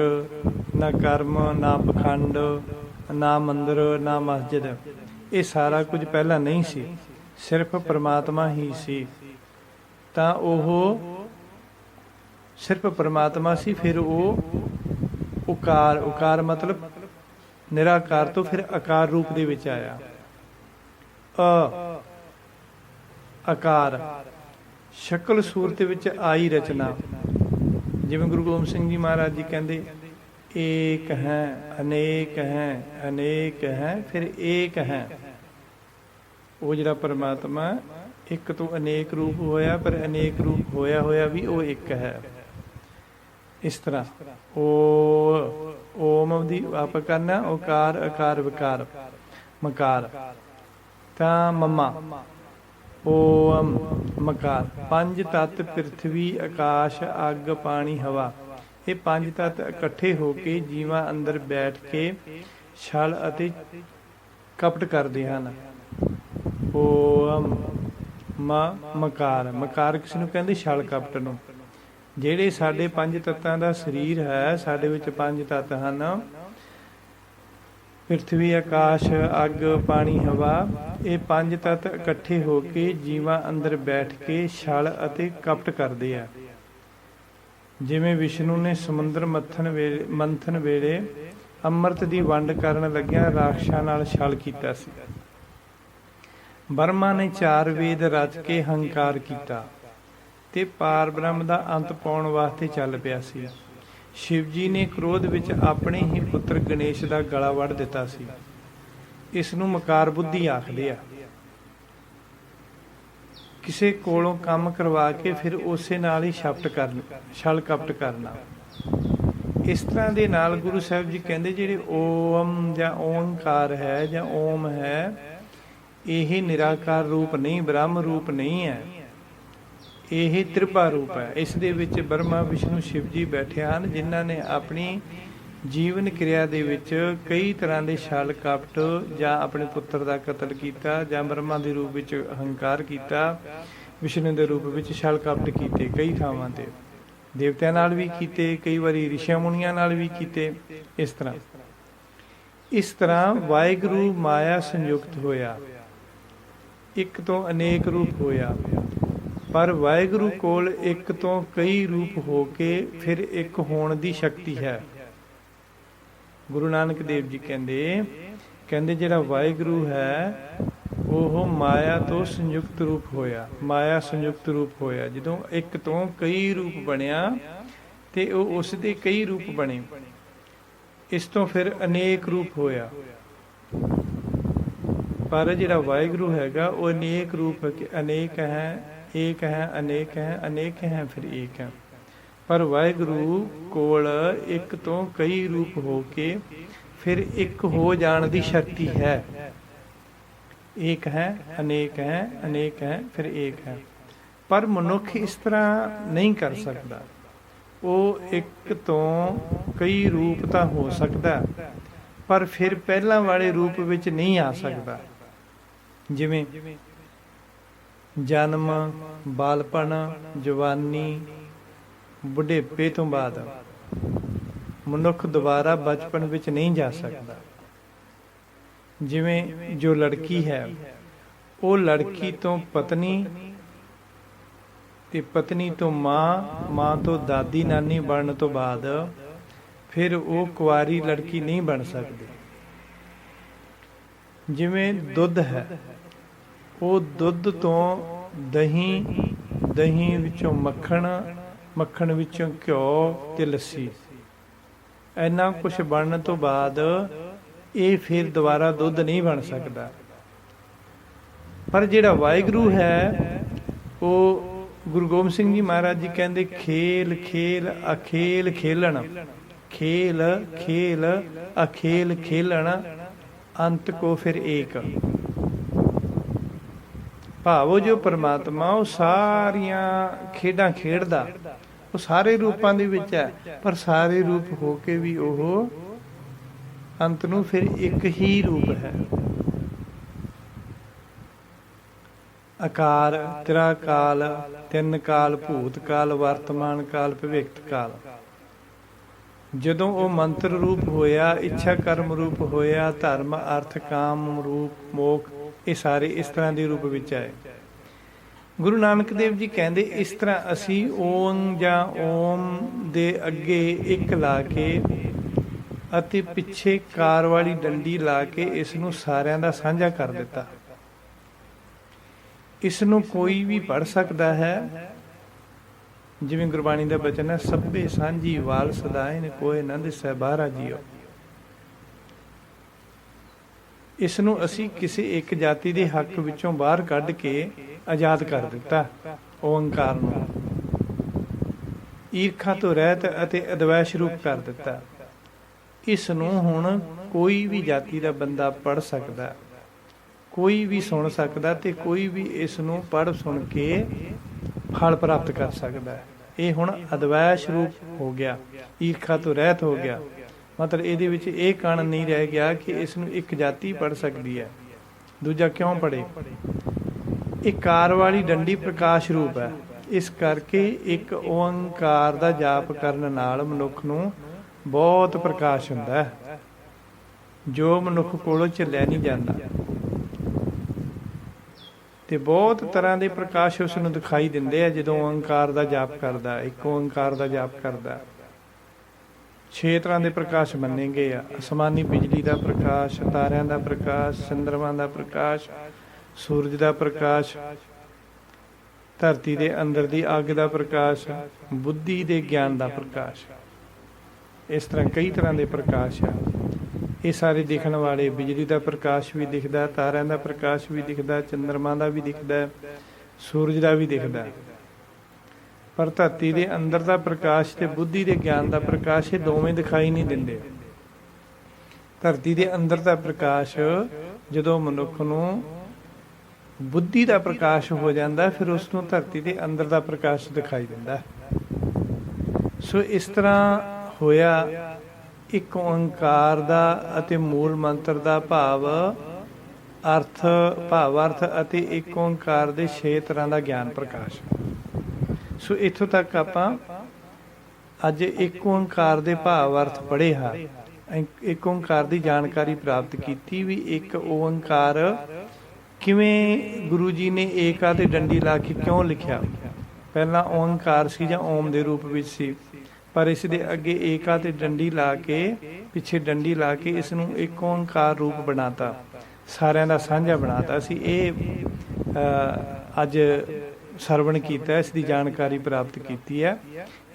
ਨਾ ਕਰਮ ਨਾ ਪਖੰਡ ਨਾ ਮੰਦਰ ਨਾ ਮਸਜਿਦ। ਇਹ ਸਾਰਾ ਕੁਝ ਪਹਿਲਾਂ ਨਹੀਂ ਸੀ, ਸਿਰਫ ਪਰਮਾਤਮਾ ਹੀ ਸੀ। ਤਾਂ ਉਹ ਸਿਰਫ ਪਰਮਾਤਮਾ ਸੀ। ਫਿਰ ਉਹ ਉਕਾਰ, ਉਕਾਰ ਮਤਲਬ ਨਿਰਾਕਾਰ ਤੋਂ ਫਿਰ ਆਕਾਰ ਰੂਪ ਦੇ ਵਿੱਚ ਆਇਆ। ਆਕਾਰ ਸ਼ਕਲ ਸੂਰਤ ਵਿੱਚ ਆਈ ਰਚਨਾ। ਜਿਵੇਂ ਗੁਰੂ ਗੋਬਿੰਦ ਸਿੰਘ ਜੀ ਮਹਾਰਾਜ ਜੀ ਕਹਿੰਦੇ ਏਕ ਹੈ ਅਨੇਕ ਹੈ ਅਨੇਕ ਹੈ ਫਿਰ ਏਕ ਹੈ। ਉਹ ਜਿਹੜਾ ਪਰਮਾਤਮਾ ਇੱਕ ਤੋਂ ਅਨੇਕ ਰੂਪ ਹੋਇਆ, ਪਰ ਅਨੇਕ ਰੂਪ ਹੋਇਆ ਹੋਇਆ ਵੀ ਉਹ ਇੱਕ ਹੈ। ਇਸ ਤਰ੍ਹਾਂ ਓਮ ਦੀ ਆਪ ਕਰਨਾ ਓਕਾਰ ਅਕਾਰ ਵਿਕਾਰ ਮਕਾਰ। ਤਾਂ ਮਮਾ ਓਮ ਮਕਾਰ। ਪੰਜ ਤੱਤ ਪ੍ਰਿਥਵੀ ਆਕਾਸ਼ ਅੱਗ ਪਾਣੀ ਹਵਾ, ਇਹ ਪੰਜ ਤੱਤ ਇਕੱਠੇ ਹੋ ਕੇ ਜੀਵਾਂ ਅੰਦਰ ਬੈਠ ਕੇ ਛਲ ਅਤੇ ਕਪਟ ਕਰਦੇ ਹਨ। ਓਮ ਮਕਾਰ। ਮਕਾਰ ਕਿਸ ਨੂੰ ਕਹਿੰਦੇ? ਛਲ ਕਪਟ ਨੂੰ। ਜਿਹੜੇ ਸਾਡੇ ਪੰਜ ਤੱਤਾਂ ਦਾ ਸਰੀਰ ਹੈ, ਸਾਡੇ ਵਿੱਚ ਪੰਜ ਤੱਤ ਹਨ, ਪ੍ਰਿਥਵੀ ਆਕਾਸ਼ ਅੱਗ ਪਾਣੀ ਹਵਾ। ਇਹ ਪੰਜ ਤੱਤ ਇਕੱਠੇ ਹੋ ਕੇ ਜੀਵਾਂ ਅੰਦਰ ਬੈਠ ਕੇ ਛਲ ਅਤੇ ਕਪਟ ਕਰਦੇ ਆ। ਜਿਵੇਂ ਵਿਸ਼ਨੂੰ ਨੇ ਸਮੁੰਦਰ ਮੰਥਨ ਵੇਲੇ ਅੰਮ੍ਰਿਤ ਦੀ ਵੰਡ ਕਰਨ ਲੱਗਿਆ ਰਾਖਸ਼ਾਂ ਨਾਲ ਛਲ ਕੀਤਾ ਸੀ। ਬਰਮਾ ਨੇ 4 ਵੇਦ ਰਚ ਕੇ ਹੰਕਾਰ ਕੀਤਾ ਤੇ ਪਾਰ ਬ੍ਰਹਮ ਦਾ ਅੰਤ ਪਾਉਣ ਵਾਸਤੇ ਚੱਲ ਪਿਆ ਸੀ। ਸ਼ਿਵ ਜੀ ਨੇ ਕ੍ਰੋਧ ਵਿੱਚ ਆਪਣੇ ਹੀ ਪੁੱਤਰ ਗਣੇਸ਼ ਦਾ ਗਲਾ ਵੱਢ ਦਿੱਤਾ ਸੀ। ਇਸ ਨੂੰ ਮਕਾਰ ਬੁੱਧੀ ਆਖਦੇ ਆ। ਕਿਸੇ ਕੋਲੋਂ ਕੰਮ ਕਰਵਾ ਕੇ ਫਿਰ ਉਸੇ ਨਾਲ ਹੀ ਛਲ ਕਪਟ ਕਰਨਾ। ਇਸ ਤਰ੍ਹਾਂ ਦੇ ਨਾਲ ਗੁਰੂ ਸਾਹਿਬ ਜੀ ਕਹਿੰਦੇ ਜਿਹੜੇ ਓਮ ਜਾਂ ਓੰਕਾਰ ਹੈ ਜਾਂ ਓਮ ਹੈ, ਇਹ ਨਿਰਾਕਾਰ ਰੂਪ ਨਹੀਂ, ਬ੍ਰਹਮ ਰੂਪ ਨਹੀਂ ਹੈ, ਇਹ ਤ੍ਰਿਪਾ ਰੂਪ ਹੈ। ਇਸ ਦੇ ਵਿੱਚ ਬ੍ਰਹਮਾ ਵਿਸ਼ਨੂੰ ਸ਼ਿਵ ਜੀ ਬੈਠੇ ਹਨ, ਜਿਨ੍ਹਾਂ ਨੇ ਆਪਣੀ ਜੀਵਨ ਕਿਰਿਆ ਦੇ ਵਿੱਚ ਕਈ ਤਰ੍ਹਾਂ ਦੇ ਛਲ ਕਪਟ ਜਾਂ ਆਪਣੇ ਪੁੱਤਰ ਦਾ ਕਤਲ ਕੀਤਾ, ਜਾਂ ਬ੍ਰਹਮਾ ਦੇ ਰੂਪ ਵਿੱਚ ਹੰਕਾਰ ਕੀਤਾ, ਵਿਸ਼ਨੂੰ ਦੇ ਰੂਪ ਵਿੱਚ ਛਲ ਕਪਟ ਕੀਤੇ, ਕਈ ਥਾਵਾਂ ਤੇ ਦੇਵਤਿਆਂ ਨਾਲ ਵੀ ਕੀਤੇ, ਕਈ ਵਾਰੀ ਰਿਸ਼ੀਆਂ ਮੁਨੀਆਂ ਨਾਲ ਵੀ ਕੀਤੇ। ਇਸ ਤਰ੍ਹਾਂ ਵਾਹਿਗੁਰੂ ਮਾਇਆ ਸੰਯੁਕਤ ਹੋਇਆ, ਇੱਕ ਤੋਂ ਅਨੇਕ ਰੂਪ ਹੋਇਆ, ਪਰ ਵਾਹਿਗੁਰੂ ਕੋਲ ਇੱਕ ਤੋਂ ਕਈ ਰੂਪ ਹੋ ਕੇ ਫਿਰ ਇੱਕ ਹੋਣ ਦੀ ਸ਼ਕਤੀ ਹੈ। ਗੁਰੂ ਨਾਨਕ ਦੇਵ ਜੀ ਕਹਿੰਦੇ ਜਿਹੜਾ ਵਾਹਿਗੁਰੂ ਹੈ ਉਹ ਮਾਇਆ ਤੋਂ ਸੰਯੁਕਤ ਰੂਪ ਹੋਇਆ, ਮਾਇਆ ਸੰਯੁਕਤ ਰੂਪ ਹੋਇਆ। ਜਦੋਂ ਇੱਕ ਤੋਂ ਕਈ ਰੂਪ ਬਣਿਆ ਤੇ ਉਹ ਉਸ ਦੇ ਕਈ ਰੂਪ ਬਣੇ, ਇਸ ਤੋਂ ਫਿਰ ਅਨੇਕ ਰੂਪ ਹੋਇਆ। ਪਰ ਜਿਹੜਾ ਵਾਹਿਗੁਰੂ ਹੈਗਾ ਉਹ ਅਨੇਕ ਰੂਪ ਅਨੇਕ ਹੈ, ਏਕ ਹੈ, ਅਨੇਕ ਹੈ, ਅਨੇਕ ਹੈ, ਫਿਰ ਏਕ ਹੈ। ਪਰ ਵਾਹਿਗੁਰੂ ਕੋਲ ਇੱਕ ਤੋਂ ਕਈ ਰੂਪ ਹੋ ਕੇ ਫਿਰ ਇੱਕ ਹੋ ਜਾਣ ਦੀ ਸ਼ਕਤੀ ਹੈ। ਏਕ ਹੈ, ਅਨੇਕ ਹੈ, ਅਨੇਕ ਹੈ, ਫਿਰ ਏਕ ਹੈ। ਪਰ ਮਨੁੱਖ ਇਸ ਤਰ੍ਹਾਂ ਨਹੀਂ ਕਰ ਸਕਦਾ। ਉਹ ਇੱਕ ਤੋਂ ਕਈ ਰੂਪ ਤਾਂ ਹੋ ਸਕਦਾ, ਪਰ ਫਿਰ ਪਹਿਲਾਂ ਵਾਲੇ ਰੂਪ ਵਿੱਚ ਨਹੀਂ ਆ ਸਕਦਾ। ਜਿਵੇਂ ਜਨਮ, ਬਾਲਪਣ, ਜਵਾਨੀ, ਬੁਢੇਪੇ ਤੋਂ ਬਾਅਦ ਮਨੁੱਖ ਦੁਬਾਰਾ ਬਚਪਨ ਵਿੱਚ ਨਹੀਂ ਜਾ ਸਕਦਾ। ਜਿਵੇਂ ਜੋ ਲੜਕੀ ਹੈ, ਉਹ ਲੜਕੀ ਤੋਂ ਪਤਨੀ ਤੇ ਪਤਨੀ ਤੋਂ ਮਾਂ, ਮਾਂ ਤੋਂ ਦਾਦੀ ਨਾਨੀ ਬਣਨ ਤੋਂ ਬਾਅਦ ਫਿਰ ਉਹ ਕੁਆਰੀ ਲੜਕੀ ਨਹੀਂ ਬਣ ਸਕਦੀ। ਜਿਵੇਂ ਦੁੱਧ ਹੈ, ਉਹ ਦੁੱਧ ਤੋਂ ਦਹੀਂ, ਦਹੀਂ ਵਿੱਚੋਂ ਮੱਖਣ, ਮੱਖਣ ਵਿੱਚੋਂ ਘਿਓ ਤੇ ਲੱਸੀ, ਇੰਨਾ ਕੁਛ ਬਣਨ ਤੋਂ ਬਾਅਦ ਇਹ ਫਿਰ ਦੁਬਾਰਾ ਦੁੱਧ ਨਹੀਂ ਬਣ ਸਕਦਾ। ਪਰ ਜਿਹੜਾ ਵਾਹਿਗੁਰੂ ਹੈ, ਉਹ ਗੁਰੂ ਗੋਬਿੰਦ ਸਿੰਘ ਜੀ ਮਹਾਰਾਜ ਜੀ ਕਹਿੰਦੇ ਖੇਲ ਖੇਲ ਅਖੇਲ ਖੇਲਣ, ਖੇਲ ਖੇਲ ਅਖੇਲ ਖੇਲਣ, ਅੰਤ ਕੋ ਫਿਰ ਏਕ। ਭਾਵ ਜੋ ਪਰਮਾਤਮਾ ਉਹ ਸਾਰੀਆਂ ਖੇਡਾਂ ਖੇਡਦਾ, ਉਹ ਸਾਰੇ ਰੂਪਾਂ ਦੇ ਵਿੱਚ ਹੈ, ਪਰ ਸਾਰੇ ਰੂਪ ਹੋ ਕੇ ਵੀ ਉਹ ਅੰਤ ਨੂੰ ਫਿਰ ਇੱਕ ਹੀ ਰੂਪ ਹੈ। ਆਕਾਰ, ਤ੍ਰਿਆ ਕਾਲ, 3 ਕਾਲ, ਭੂਤ ਕਾਲ, ਵਰਤਮਾਨ ਕਾਲ, ਭਵਿੱਖਤ ਕਾਲ। ਜਦੋਂ ਉਹ ਮੰਤਰ ਰੂਪ ਹੋਇਆ, ਇੱਛਾ ਕਰਮ ਰੂਪ ਹੋਇਆ, ਧਰਮ ਅਰਥ ਕਾਮ ਰੂਪ, ਮੋਖ, ਇਹ ਸਾਰੇ ਇਸ ਤਰ੍ਹਾਂ ਦੇ ਰੂਪ ਵਿੱਚ ਆਏ। ਗੁਰੂ ਨਾਨਕ ਦੇਵ ਜੀ ਕਹਿੰਦੇ ਇਸ ਤਰ੍ਹਾਂ ਅਸੀਂ ਓਮ ਜਾਂ ਓਮ ਦੇ ਅੱਗੇ ਇੱਕ ਲਾ ਕੇ ਅਤੇ ਪਿੱਛੇ ਕਾਰ ਵਾਲੀ ਡੰਡੀ ਲਾ ਕੇ ਇਸ ਨੂੰ ਸਾਰਿਆਂ ਦਾ ਸਾਂਝਾ ਕਰ ਦਿੱਤਾ। ਇਸ ਨੂੰ ਕੋਈ ਵੀ ਪੜ੍ਹ ਸਕਦਾ ਹੈ। ਜਿਵੇਂ ਗੁਰਬਾਣੀ ਦਾ ਬਚਨ ਹੈ, ਸਭੇ ਸਾਂਝੀ ਵਾਲ ਸਦਾਏ ਨੇ ਕੋਏ ਨਾ ਦਿਸੈ ਬਾਹਰਾ ਜੀਓ। ਇਸ ਨੂੰ ਅਸੀਂ ਕਿਸੇ ਇੱਕ ਜਾਤੀ ਦੇ ਹੱਕ ਵਿੱਚੋਂ ਬਾਹਰ ਕੱਢ ਕੇ ਆਜ਼ਾਦ ਕਰ ਦਿੱਤਾ। ਓੰਕਾਰ ਨੂੰ ਈਰਖਾ ਤੋਂ ਰਹਿਤ ਅਤੇ ਅਦਵੈਸ਼ ਰੂਪ ਕਰ ਦਿੱਤਾ। ਇਸ ਨੂੰ ਹੁਣ ਕੋਈ ਵੀ ਜਾਤੀ ਦਾ ਬੰਦਾ ਪੜ੍ਹ ਸਕਦਾ, ਕੋਈ ਵੀ ਸੁਣ ਸਕਦਾ ਤੇ ਕੋਈ ਵੀ ਇਸ ਨੂੰ ਪੜ੍ਹ ਸੁਣ ਕੇ ਫਲ ਪ੍ਰਾਪਤ ਕਰ ਸਕਦਾ। ਇਹ ਹੁਣ ਅਦਵੈਸ਼ ਰੂਪ ਹੋ ਗਿਆ, ਈਰਖਾ ਤੋਂ ਰਹਿਤ ਹੋ ਗਿਆ। ਮਤਲਬ ਇਹਦੇ ਵਿੱਚ ਇਹ ਕਾਰਨ ਨਹੀਂ ਰਹਿ ਗਿਆ ਕਿ ਇਸ ਨੂੰ ਇੱਕ ਜਾਤੀ ਪੜ੍ਹ ਸਕਦੀ ਹੈ, ਦੂਜਾ ਕਿਉਂ ਪੜ੍ਹੇ। ਇਹ ਕਾਰ ਵਾਲੀ ਡੰਡੀ ਪ੍ਰਕਾਸ਼ ਰੂਪ ਹੈ। ਇਸ ਕਰਕੇ ਇੱਕ ਓੰਕਾਰ ਦਾ ਜਾਪ ਕਰਨ ਨਾਲ ਮਨੁੱਖ ਨੂੰ ਬਹੁਤ ਪ੍ਰਕਾਸ਼ ਹੁੰਦਾ ਹੈ, ਜੋ ਮਨੁੱਖ ਕੋਲੋਂ ਝੱਲਿਆ ਨਹੀਂ ਜਾਂਦਾ। ਤੇ ਬਹੁਤ ਤਰ੍ਹਾਂ ਦੇ ਪ੍ਰਕਾਸ਼ ਉਸ ਨੂੰ ਦਿਖਾਈ ਦਿੰਦੇ ਆ ਜਦੋਂ ਓੰਕਾਰ ਦਾ ਜਾਪ ਕਰਦਾ, ਇੱਕ ਓੰਕਾਰ ਦਾ ਜਾਪ ਕਰਦਾ। 6 ਤਰ੍ਹਾਂ ਦੇ ਪ੍ਰਕਾਸ਼ ਮੰਨੇ ਗਏ ਆ। ਅਸਮਾਨੀ ਬਿਜਲੀ ਦਾ ਪ੍ਰਕਾਸ਼, ਤਾਰਿਆਂ ਦਾ ਪ੍ਰਕਾਸ਼, ਚੰਦਰਮਾ ਦਾ ਪ੍ਰਕਾਸ਼, ਸੂਰਜ ਦਾ ਪ੍ਰਕਾਸ਼, ਧਰਤੀ ਦੇ ਅੰਦਰ ਦੀ ਅੱਗ ਦਾ ਪ੍ਰਕਾਸ਼, ਬੁੱਧੀ ਦੇ ਗਿਆਨ ਦਾ ਪ੍ਰਕਾਸ਼। ਇਸ ਤਰ੍ਹਾਂ ਕਈ ਤਰ੍ਹਾਂ ਦੇ ਪ੍ਰਕਾਸ਼ ਆ। ਇਹ ਸਾਰੇ ਦਿਖਣ ਵਾਲੇ, ਬਿਜਲੀ ਦਾ ਪ੍ਰਕਾਸ਼ ਵੀ ਦਿਖਦਾ, ਤਾਰਿਆਂ ਦਾ ਪ੍ਰਕਾਸ਼ ਵੀ ਦਿਖਦਾ, ਚੰਦਰਮਾ ਦਾ ਵੀ ਦਿਖਦਾ, ਸੂਰਜ ਦਾ ਵੀ ਦਿਖਦਾ। ਪਰ ਧਰਤੀ ਦੇ ਅੰਦਰ ਦਾ ਪ੍ਰਕਾਸ਼ ਤੇ ਬੁੱਧੀ ਦੇ ਗਿਆਨ ਦਾ ਪ੍ਰਕਾਸ਼, ਇਹ ਦੋਵੇਂ ਦਿਖਾਈ ਨਹੀਂ ਦਿੰਦੇ। ਧਰਤੀ ਦੇ ਅੰਦਰ ਦਾ ਪ੍ਰਕਾਸ਼ ਜਦੋਂ ਮਨੁੱਖ ਨੂੰ ਬੁੱਧੀ ਦਾ ਪ੍ਰਕਾਸ਼ ਹੋ ਜਾਂਦਾ, ਫਿਰ ਉਸ ਨੂੰ ਧਰਤੀ ਦੇ ਅੰਦਰ ਦਾ ਪ੍ਰਕਾਸ਼ ਦਿਖਾਈ ਦਿੰਦਾ। ਸੋ ਇਸ ਤਰ੍ਹਾਂ ਹੋਇਆ ਇੱਕ ਓਂਕਾਰ ਦਾ ਅਤੇ ਮੂਲ ਮੰਤਰ ਦਾ ਭਾਵਾਰਥ ਅਤੇ ਇੱਕ ਓਂਕਾਰ ਦੇ 6 ਤਰ੍ਹਾਂ ਦਾ ਗਿਆਨ ਪ੍ਰਕਾਸ਼। ਸੋ ਇੱਥੋਂ ਤੱਕ ਆਪਾਂ ਅੱਜ ਇੱਕ ਓਂਕਾਰ ਦੇ ਭਾਵਾਰਥ ਪੜ੍ਹੇ ਹਾਂ, ਇੱਕ ਓਂਕਾਰ ਦੀ ਜਾਣਕਾਰੀ ਪ੍ਰਾਪਤ ਕੀਤੀ ਵੀ ਇੱਕ ਓਂਕਾਰ ਕਿਵੇਂ ਗੁਰੂ ਜੀ ਨੇ ਏਕਾ ਤੇ ਡੰਡੀ ਲਾ ਕੇ ਕਿਉਂ ਲਿਖਿਆ। ਪਹਿਲਾਂ ਓਂਕਾਰ ਸੀ ਜਾਂ ਓਮ ਦੇ ਰੂਪ ਵਿੱਚ ਸੀ, ਪਰ ਇਸ ਦੇ ਅੱਗੇ ਏਕਾ ਤੇ ਡੰਡੀ ਲਾ ਕੇ, ਪਿੱਛੇ ਡੰਡੀ ਲਾ ਕੇ ਇਸ ਨੂੰ ਇੱਕ ਓਂਕਾਰ ਰੂਪ ਬਣਾਤਾ, ਸਾਰਿਆਂ ਦਾ ਸਾਂਝਾ ਬਣਾਤਾ। ਅਸੀਂ ਇਹ ਅੱਜ ਸਰਵਣ ਕੀਤਾ, ਇਸ ਦੀ ਜਾਣਕਾਰੀ ਪ੍ਰਾਪਤ ਕੀਤੀ ਹੈ।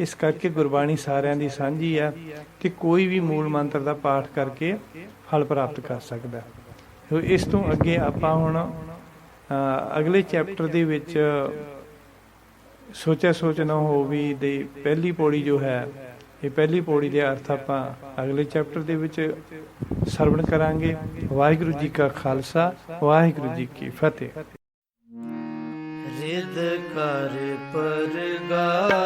ਇਸ ਕਰਕੇ ਗੁਰਬਾਣੀ ਸਾਰਿਆਂ ਦੀ ਸਾਂਝੀ ਹੈ ਤੇ ਕੋਈ ਵੀ ਮੂਲ ਮੰਤਰ ਦਾ ਪਾਠ ਕਰਕੇ ਫਲ ਪ੍ਰਾਪਤ ਕਰ ਸਕਦਾ। ਸੋ ਇਸ ਤੋਂ ਅੱਗੇ ਆਪਾਂ ਹੁਣ ਅਗਲੇ ਚੈਪਟਰ ਦੇ ਵਿੱਚ ਸੋਚਿਆ ਸੋਚ ਨਾ ਹੋਵੀ ਦੀ ਪਹਿਲੀ ਪੌੜੀ ਜੋ ਹੈ, ਇਹ ਪਹਿਲੀ ਪੌੜੀ ਦੇ ਅਰਥ ਆਪਾਂ ਅਗਲੇ ਚੈਪਟਰ ਦੇ ਵਿੱਚ ਸਰਵਣ ਕਰਾਂਗੇ। ਵਾਹਿਗੁਰੂ ਜੀ ਕਾ ਖਾਲਸਾ, ਵਾਹਿਗੁਰੂ ਜੀ ਕੀ ਫਤਿਹ। ਰਿਦ ਕਰ ਪਰਗਾਸ